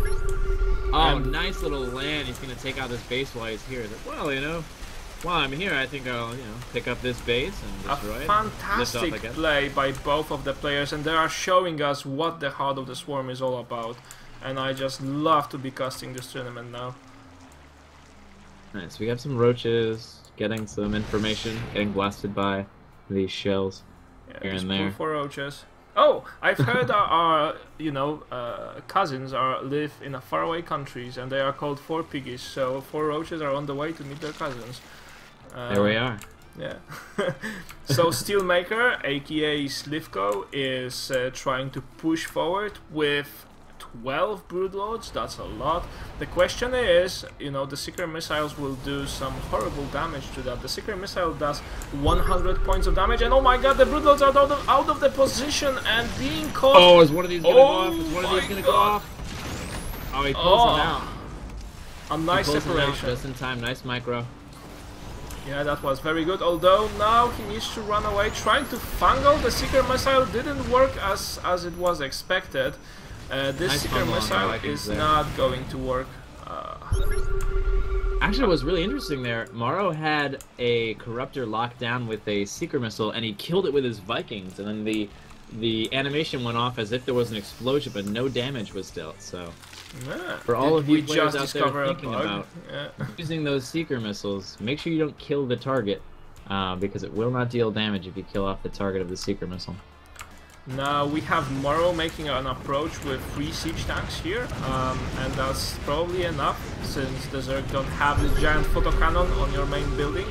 Oh, nice little land. He's going to take out this base while he's here. Well, you know, while I'm here, I think I'll, you know, pick up this base and destroy it. A fantastic play by both of the players, and they are showing us what the Heart of the Swarm is all about. And I just love to be casting this tournament now. Nice. We have some roaches getting some information, getting blasted by these shells here and there. For roaches. Oh, I've heard our cousins live in faraway countries, and they are called 4 piggies. So 4 roaches are on the way to meet their cousins. There we are. Yeah. So Steelmaker, aka Slivko, is trying to push forward with 12 Broodlords. That's a lot. The question is, you know, the Seeker missiles will do some horrible damage to that. The Seeker missile does 100 points of damage, and oh my God, the Broodlords are out of the position and being caught. Oh, is one of these gonna go off? Is one of these gonna go off? Oh, he pulls him out. A nice separation. Just in time. Nice micro. Yeah, that was very good, although now he needs to run away. Trying to fungal the Seeker Missile didn't work as it was expected. This nice Seeker Missile is not going to work. Actually, what was really interesting there, Morrow had a Corruptor locked down with a Seeker Missile, and he killed it with his Vikings, and then the animation went off as if there was an explosion, but no damage was dealt, so... Yeah. For all of you players out there a thinking about using those Seeker Missiles, make sure you don't kill the target, because it will not deal damage if you kill off the target of the Seeker Missile. Now we have Morrow making an approach with 3 siege tanks here, and that's probably enough since the Zerg don't have this giant photocannon on your main building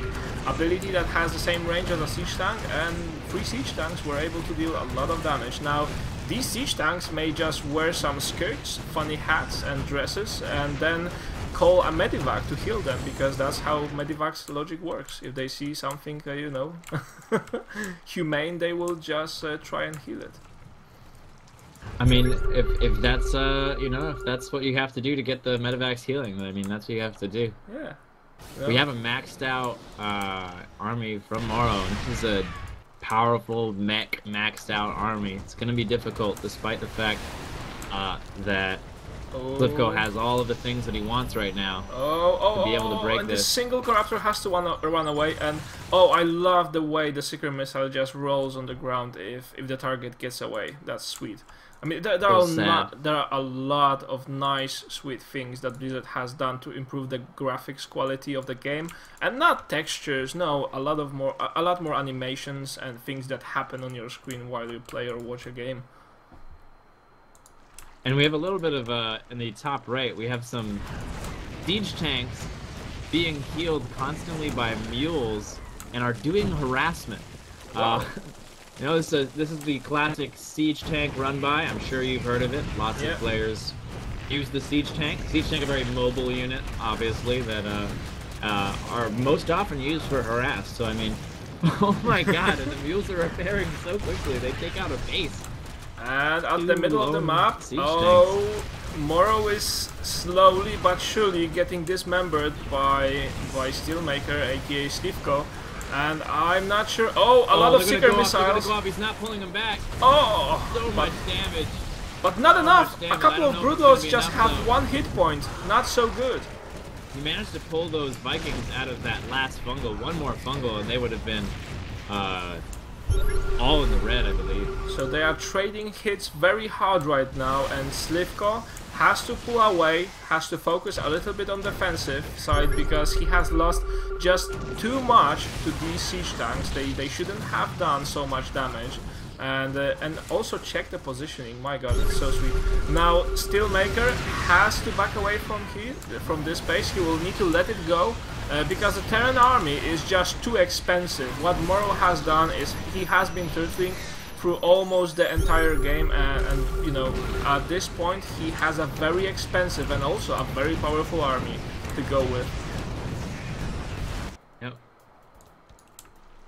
ability that has the same range as a siege tank, and 3 siege tanks were able to deal a lot of damage. Now these siege tanks may just wear some skirts, funny hats and dresses, and then call a medivac to heal them, because that's how medivac's logic works. If they see something, you know, humane, they will just try and heal it. I mean, if that's you know, if that's what you have to do to get the medivac's healing, I mean, that's what you have to do. Yeah. We have a maxed out army from Morrow, and this is a powerful mech maxed out army. It's going to be difficult, despite the fact that Slivko has all of the things that he wants right now to be able to break and this. The single Corruptor has to run away, and I love the way the Seeker Missile just rolls on the ground if the target gets away. That's sweet. I mean, there are a lot of nice, sweet things that Blizzard has done to improve the graphics quality of the game, and not textures. No, a lot more animations and things that happen on your screen while you play or watch a game. And we have a little bit of in the top right, we have some siege tanks being healed constantly by mules and are doing harassment. Wow. You know, this is the classic siege tank run by. I'm sure you've heard of it. Lots of players use the siege tank. Siege tank, a very mobile unit, obviously, that are most often used for harass. So I mean, oh my God! And the mules are repairing so quickly. They take out a base. And at the middle of the map, Morrow is slowly but surely getting dismembered by Steelmaker, aka Slivko. And I'm not sure. A lot of Seeker Missiles. He's not pulling them back. So much damage. But not enough. A couple of Broodlords just have 1 hit point. Not so good. He managed to pull those Vikings out of that last fungal. One more fungal, and they would have been all in the red, I believe. So they are trading hits very hard right now, and Slivko has to pull away, has to focus a little bit on defensive side, because he has lost just too much to these siege tanks. They shouldn't have done so much damage. And also check the positioning. My God, it's so sweet. Now Steelmaker has to back away from this base. He will need to let it go because the Terran army is just too expensive. What Morrow has done is he has been turtling through almost the entire game, and you know, at this point he has a very expensive and also a very powerful army to go with. Yep.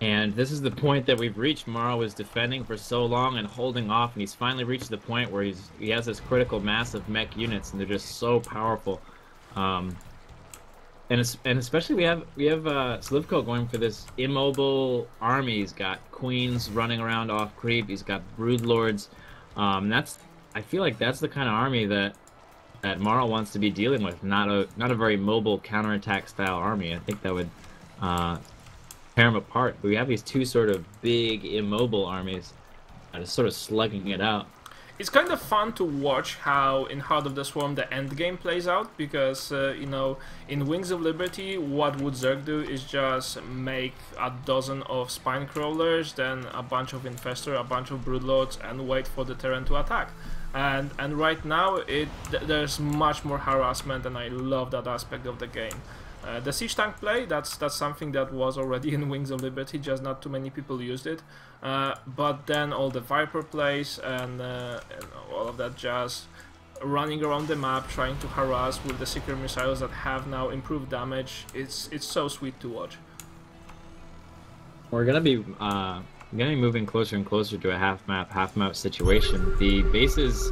And this is the point that we've reached. Morrow was defending for so long and holding off, and he's finally reached the point where he has this critical mass of mech units, and they're just so powerful. And especially we have Slivko going for this immobile army. He's got queens running around off creep. He's got broodlords. I feel like that's the kind of army that Morrow wants to be dealing with. Not a very mobile counterattack style army. I think that would tear him apart. But we have these two sort of big immobile armies that are sort of slugging it out. It's kind of fun to watch how in Heart of the Swarm the end game plays out, because you know, in Wings of Liberty what would Zerg do is just make a dozen of spine crawlers, then a bunch of infestor, a bunch of broodlords, and wait for the Terran to attack. And right now there's much more harassment, and I love that aspect of the game. The siege tank play, that's something that was already in Wings of Liberty, just not too many people used it. But then all the Viper plays and all of that jazz, running around the map, trying to harass with the Seeker missiles that have now improved damage. It's so sweet to watch. We're gonna be moving closer and closer to a half map situation. The bases,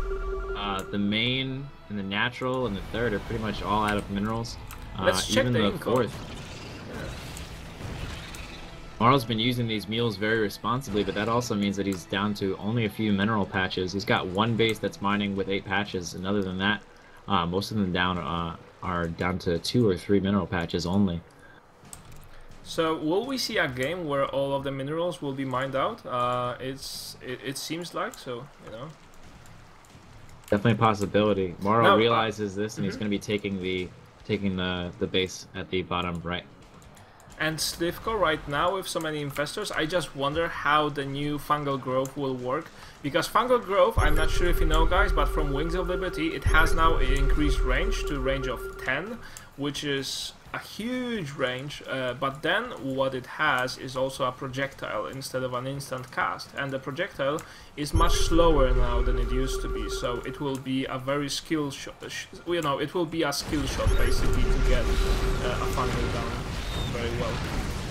the main and the natural and the third are pretty much all out of minerals. Let's check even the the info. fourth. Morrow's been using these mules very responsibly, but that also means that he's down to only a few mineral patches. He's got one base that's mining with 8 patches, and other than that, most of them are down to 2 or 3 mineral patches only. So will we see a game where all of the minerals will be mined out? It seems like so, you know. Definitely a possibility. Morrow realizes this, and he's going to be taking the base at the bottom right. And Slivko right now with so many investors, I just wonder how the new Fungal Grove will work. Because Fungal Grove, I'm not sure if you know guys, but from Wings of Liberty it has now an increased range to a range of 10, which is a huge range, but then what it has is also a projectile instead of an instant cast, and the projectile is much slower now than it used to be, so it will be a very skill shot, you know, it will be a skill shot basically to get a Fungal down very well.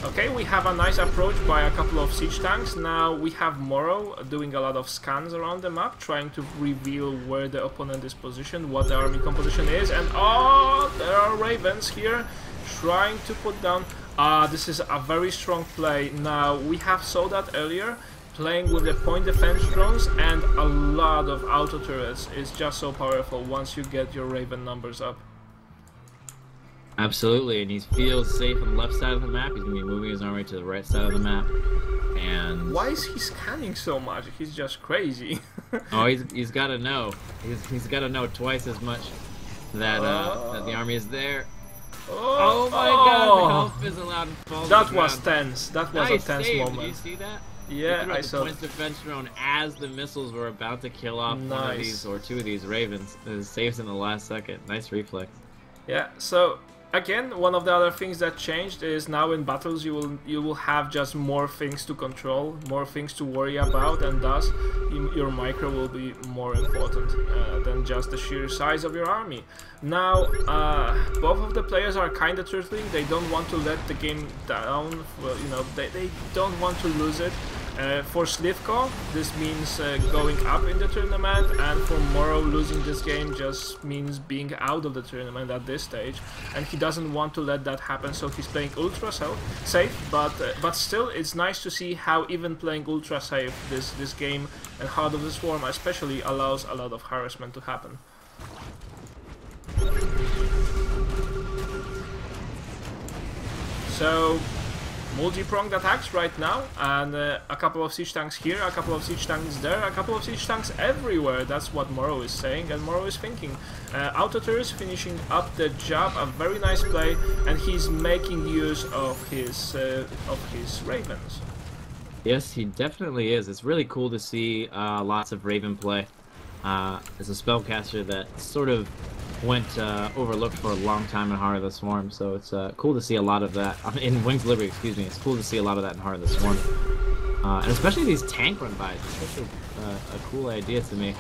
Okay, we have a nice approach by a couple of siege tanks. Now we have Morrow doing a lot of scans around the map, trying to reveal where the opponent is positioned, what the army composition is, and oh, there are Ravens here trying to put down. This is a very strong play. Now we have saw that earlier, playing with the point defense drones, and a lot of auto turrets is just so powerful once you get your Raven numbers up. Absolutely, and he feels safe on the left side of the map. He's going to be moving his army to the right side of the map. And why is he scanning so much? He's just crazy. Oh, he's got to know. He's got to know twice as much that that the army is there. Oh my God! The health fizzle out and falls. That was tense. That was nice a tense save. moment. Did you see that? Yeah, I saw. Points defense drone as the missiles were about to kill off one of these or 2 of these Ravens. It saves in the last second. Nice reflex. Yeah. So again, one of the other things that changed is now in battles you will have just more things to control, more things to worry about, and thus your micro will be more important than just the sheer size of your army. Now, both of the players are kind of turtling. They don't want to let the game down. Well, you know, they don't want to lose it. For Slivko, this means going up in the tournament, and for Morrow, losing this game just means being out of the tournament at this stage, and he doesn't want to let that happen, so he's playing ultra safe, but still it's nice to see how even playing ultra safe this game and Heart of the Swarm especially allows a lot of harassment to happen. So multi-pronged attacks right now, and a couple of siege tanks here, a couple of siege tanks there, a couple of siege tanks everywhere. That's what Morrow is saying, and Morrow is thinking. Auto turrets finishing up the job, a very nice play, and he's making use of his Ravens. Yes, he definitely is. It's really cool to see lots of Raven play. As a spellcaster that sort of went overlooked for a long time in Heart of the Swarm, so it's cool to see a lot of that in Wings of Liberty. Excuse me. It's cool to see a lot of that in Heart of the Swarm, and especially these tank run-bys. It's such a cool idea to me.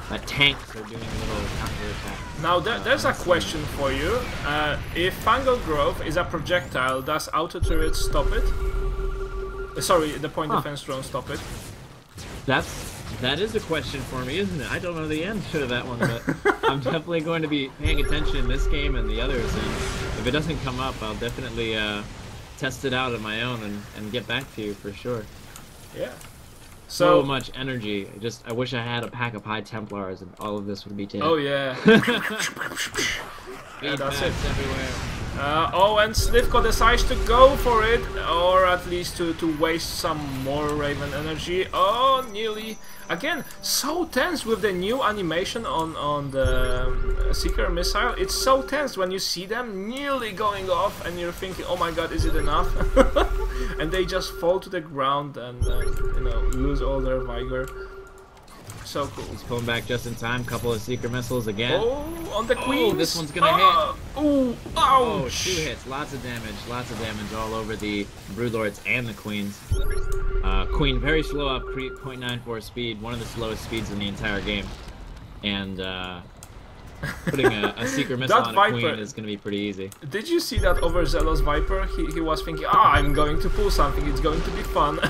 That tanks are doing a little counter-attack. Now there's a question for you. If Fungal Grove is a projectile, does auto turret stop it? Sorry, the point defense drone stop it? That is a question for me, isn't it? I don't know the answer to that one, but I'm definitely going to be paying attention in this game and the others, and if it doesn't come up, I'll definitely test it out on my own and get back to you for sure. Yeah. So much energy. I wish I had a pack of High Templars and all of this would be taken. Oh yeah. Yeah, that's it. Everywhere. Oh, and Slivko decides to go for it, or at least to waste some more Raven energy. Oh, nearly. Again, so tense with the new animation on the Seeker missile. It's so tense when you see them nearly going off, and you're thinking, oh my god, is it enough? And they just fall to the ground and you know, lose all their vigor. So cool. He's pulling back just in time. Couple of Seeker missiles again. Oh, on the queens. Oh, this one's gonna hit. Oh, ouch. Oh, 2 hits. Lots of damage all over the Broodlords and the queens. Queen very slow up, 0.94 speed, one of the slowest speeds in the entire game. And putting a Seeker missile on a Viper, queen is going to be pretty easy. Did you see that overzealous Viper? He was thinking, I'm going to pull something, it's going to be fun.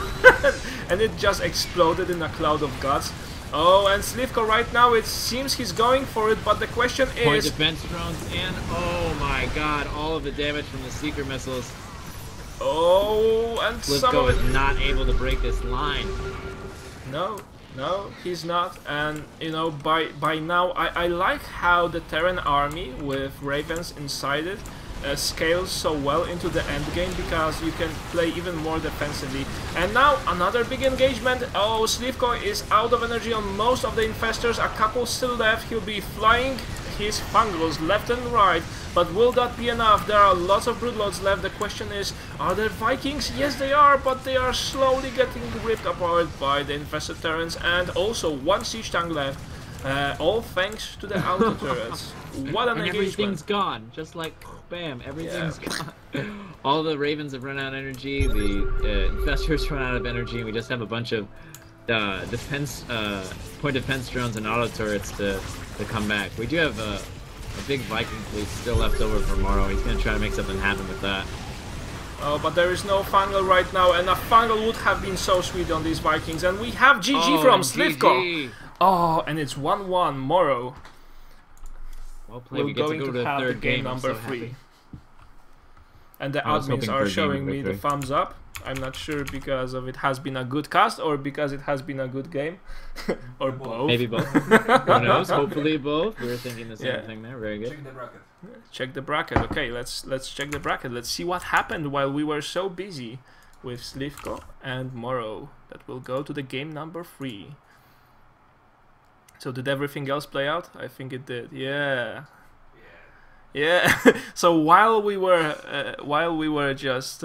And it just exploded in a cloud of guts. Oh, and Slivko right now, it seems he's going for it, but the question is... Point defense drones, and oh my god, all of the damage from the Seeker missiles. Oh, and some of Slivko it... is not able to break this line. No, no, he's not. And, you know, by now, I like how the Terran army with Ravens inside it scales so well into the end game, because you can play even more defensively. And now another big engagement. Oh, Slivko is out of energy on most of the infestors. A couple still left. He'll be flying his fungals left and right, but will that be enough? There are lots of broodlords left. The question is, are there Vikings? Yes, they are, but they are slowly getting ripped apart by the infested Terrans, and also one siege tank left. All thanks to the auto turrets. What an engagement! Everything's gone, just like bam, everything's gone. All the Ravens have run out of energy. The infestors run out of energy. And we just have a bunch of defense, point defense drones and auto turrets to come back. We do have a big Viking fleet still left over for Morrow. He's gonna try to make something happen with that. Oh, but there is no fungal right now, and a fungal would have been so sweet on these Vikings. And we have GG from Slivko. Oh, and it's 1-1 Morrow. Well played. We're going to have the game number 3. And the admins are showing me the thumbs up. I'm not sure because of it has been a good cast or because it has been a good game. Or both. Maybe both. Who knows? Hopefully both. We were thinking the same thing there. Very good. Check the bracket. Check the bracket. Okay, let's check the bracket. Let's see what happened while we were so busy with Slivko and Morrow. That will go to the game number 3. So did everything else play out? I think it did. Yeah. Yeah. So while we were just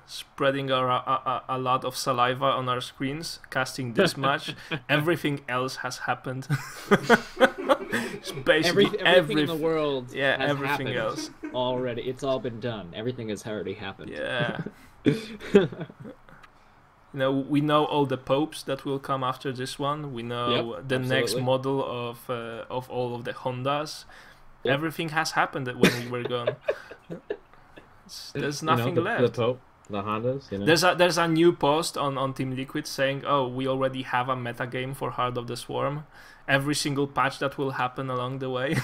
spreading a lot of saliva on our screens, casting this match, everything else has happened. Basically everything in the world. Yeah, has everything happened else already. It's all been done. Everything has already happened. Yeah. You know, we know all the popes that will come after this one. We know the next model of all of the Hondas. Yep. Everything has happened when we were gone. There's nothing left. The Pope, the Hondas. You know? There's a new post on Team Liquid saying, "Oh, we already have a meta game for Heart of the Swarm. Every single patch that will happen along the way."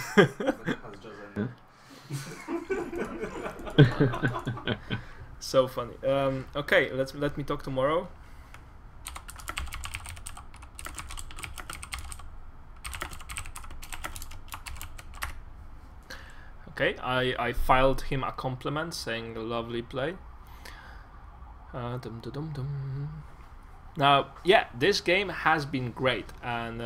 So funny. Okay, let me talk tomorrow. Okay, I filed him a compliment saying lovely play. Now, yeah, this game has been great, and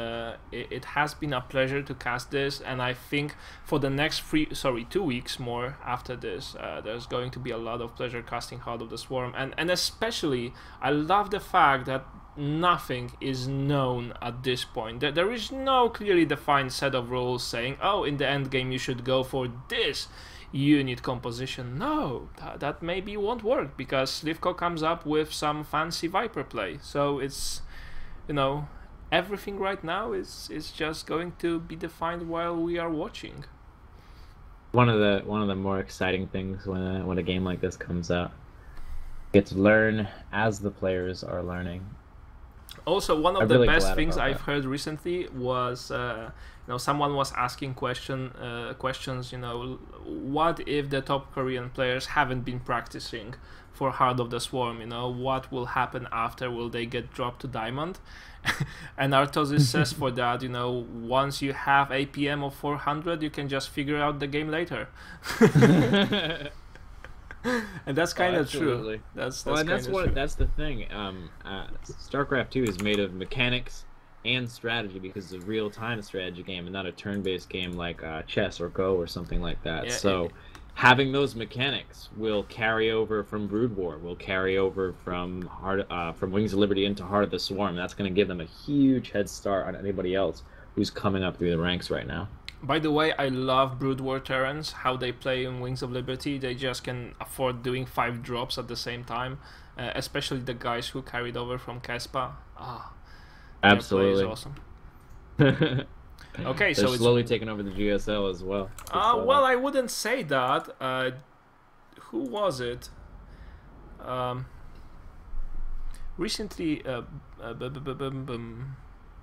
it has been a pleasure to cast this, and I think for the next 2 weeks more after this, there's going to be a lot of pleasure casting Heart of the Swarm, and especially, I love the fact that nothing is known at this point. There is no clearly defined set of rules saying, oh, in the end game you should go for this unit composition. No, that maybe won't work because Slivko comes up with some fancy Viper play. So it's, you know, everything right now is just going to be defined while we are watching. One of the more exciting things when a game like this comes out, you get to learn as the players are learning. Also, one of the best things I've heard recently was, you know, someone was asking questions, you know, what if the top Korean players haven't been practicing for Heart of the Swarm, you know, what will happen after? Will they get dropped to Diamond? And Artosis says for that, you know, once you have APM of 400, you can just figure out the game later. And that's kind of true. That's the thing. StarCraft 2 is made of mechanics and strategy because it's a real-time strategy game and not a turn-based game like chess or Go or something like that. Yeah, so having those mechanics will carry over from Brood War, will carry over from Wings of Liberty into Heart of the Swarm. That's going to give them a huge head start on anybody else who's coming up through the ranks right now. By the way, I love Brood War Terrans, how they play in Wings of Liberty. They just can afford doing 5 drops at the same time, especially the guys who carried over from Kespa. Absolutely. Play is awesome. Okay, so it's slowly taking over the GSL as well. Well, I wouldn't say that. Who was it? Recently,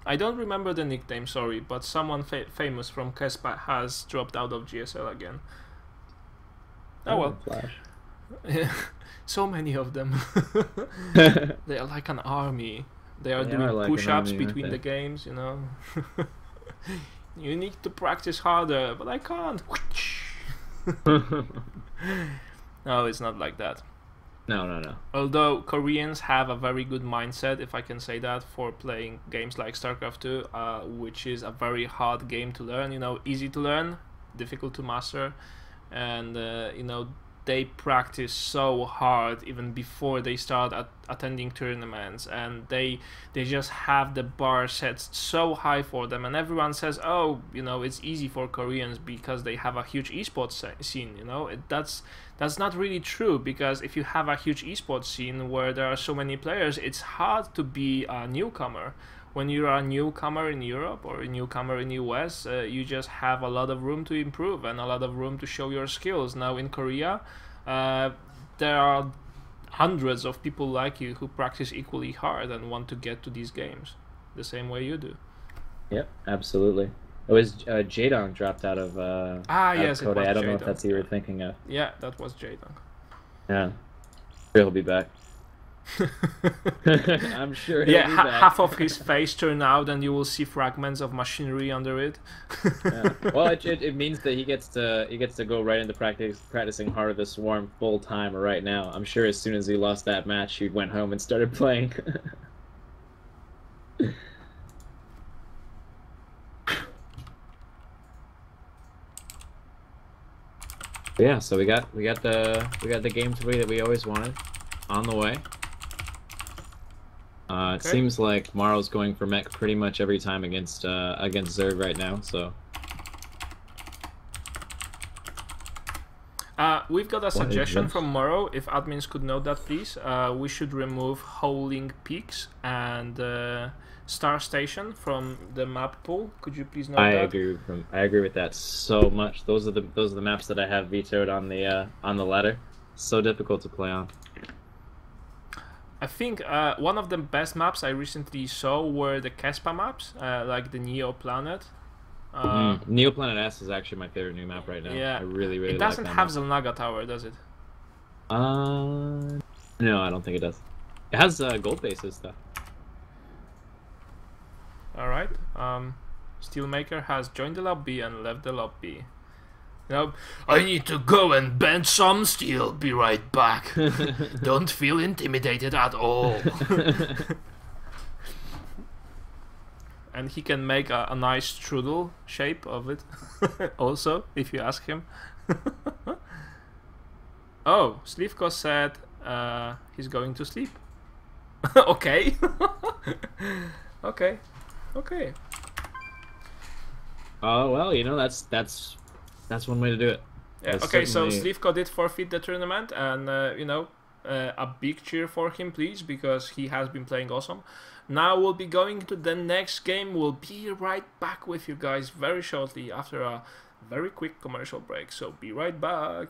I don't remember the nickname, sorry, but someone famous from Kespa has dropped out of GSL again. Oh well. So many of them. They are like an army. They are They doing are like push-ups an army, between the aren't games, you know. You need to practice harder, but I can't. No, it's not like that. No. Although Koreans have a very good mindset, if I can say that, for playing games like Starcraft 2, which is a very hard game to learn. You know, easy to learn, difficult to master, and you know, they practice so hard even before they start attending tournaments, and they just have the bar set so high for them. And everyone says, oh, you know, it's easy for Koreans because they have a huge esports scene. You know, that's not really true, because if you have a huge esports scene where there are so many players, it's hard to be a newcomer. When you're a newcomer in Europe or a newcomer in the US, you just have a lot of room to improve and a lot of room to show your skills. Now in Korea, there are hundreds of people like you who practice equally hard and want to get to these games the same way you do. Yep, absolutely. It was Jadong dropped out of yes, Kodak. it was I don't know if Jadong. that's who you were thinking of. Yeah, that was Jadong. Yeah, he'll be back. I'm sure he'll be back. Half of his face turn out and you will see fragments of machinery under it. Yeah. Well, it means that he gets to go right into practicing Heart of the Swarm full time right now. I'm sure as soon as he lost that match, he went home and started playing. But yeah, so we got the game 3 that we always wanted on the way. It seems like Morrow's going for mech pretty much every time against Zerg right now, so. We've got a suggestion from Morrow. If admins could note that, please. We should remove Howling Peaks and Star Station from the map pool. Could you please note that? I agree with that so much. Those are the maps that I have vetoed on the ladder. So difficult to play on. I think one of the best maps I recently saw were the Kespa maps, like the Neo Planet. Neo Planet S is actually my favorite new map right now. Yeah, I really it doesn't have Zelnaga Tower, does it? No, I don't think it does. It has gold bases though. All right. Steelmaker has joined the lobby and left the lobby. Nope. I need to go and bend some steel. Be right back. Don't feel intimidated at all. And he can make a nice strudel shape of it. Also, if you ask him. Oh, Slivko said he's going to sleep. Okay. Okay. Okay. Oh well, you know that's one way to do it. Yeah. Okay, so Slivko did forfeit the tournament, and you know, a big cheer for him, please, because he has been playing awesome. Now we'll be going to the next game. We'll be right back with you guys very shortly after a very quick commercial break. So be right back.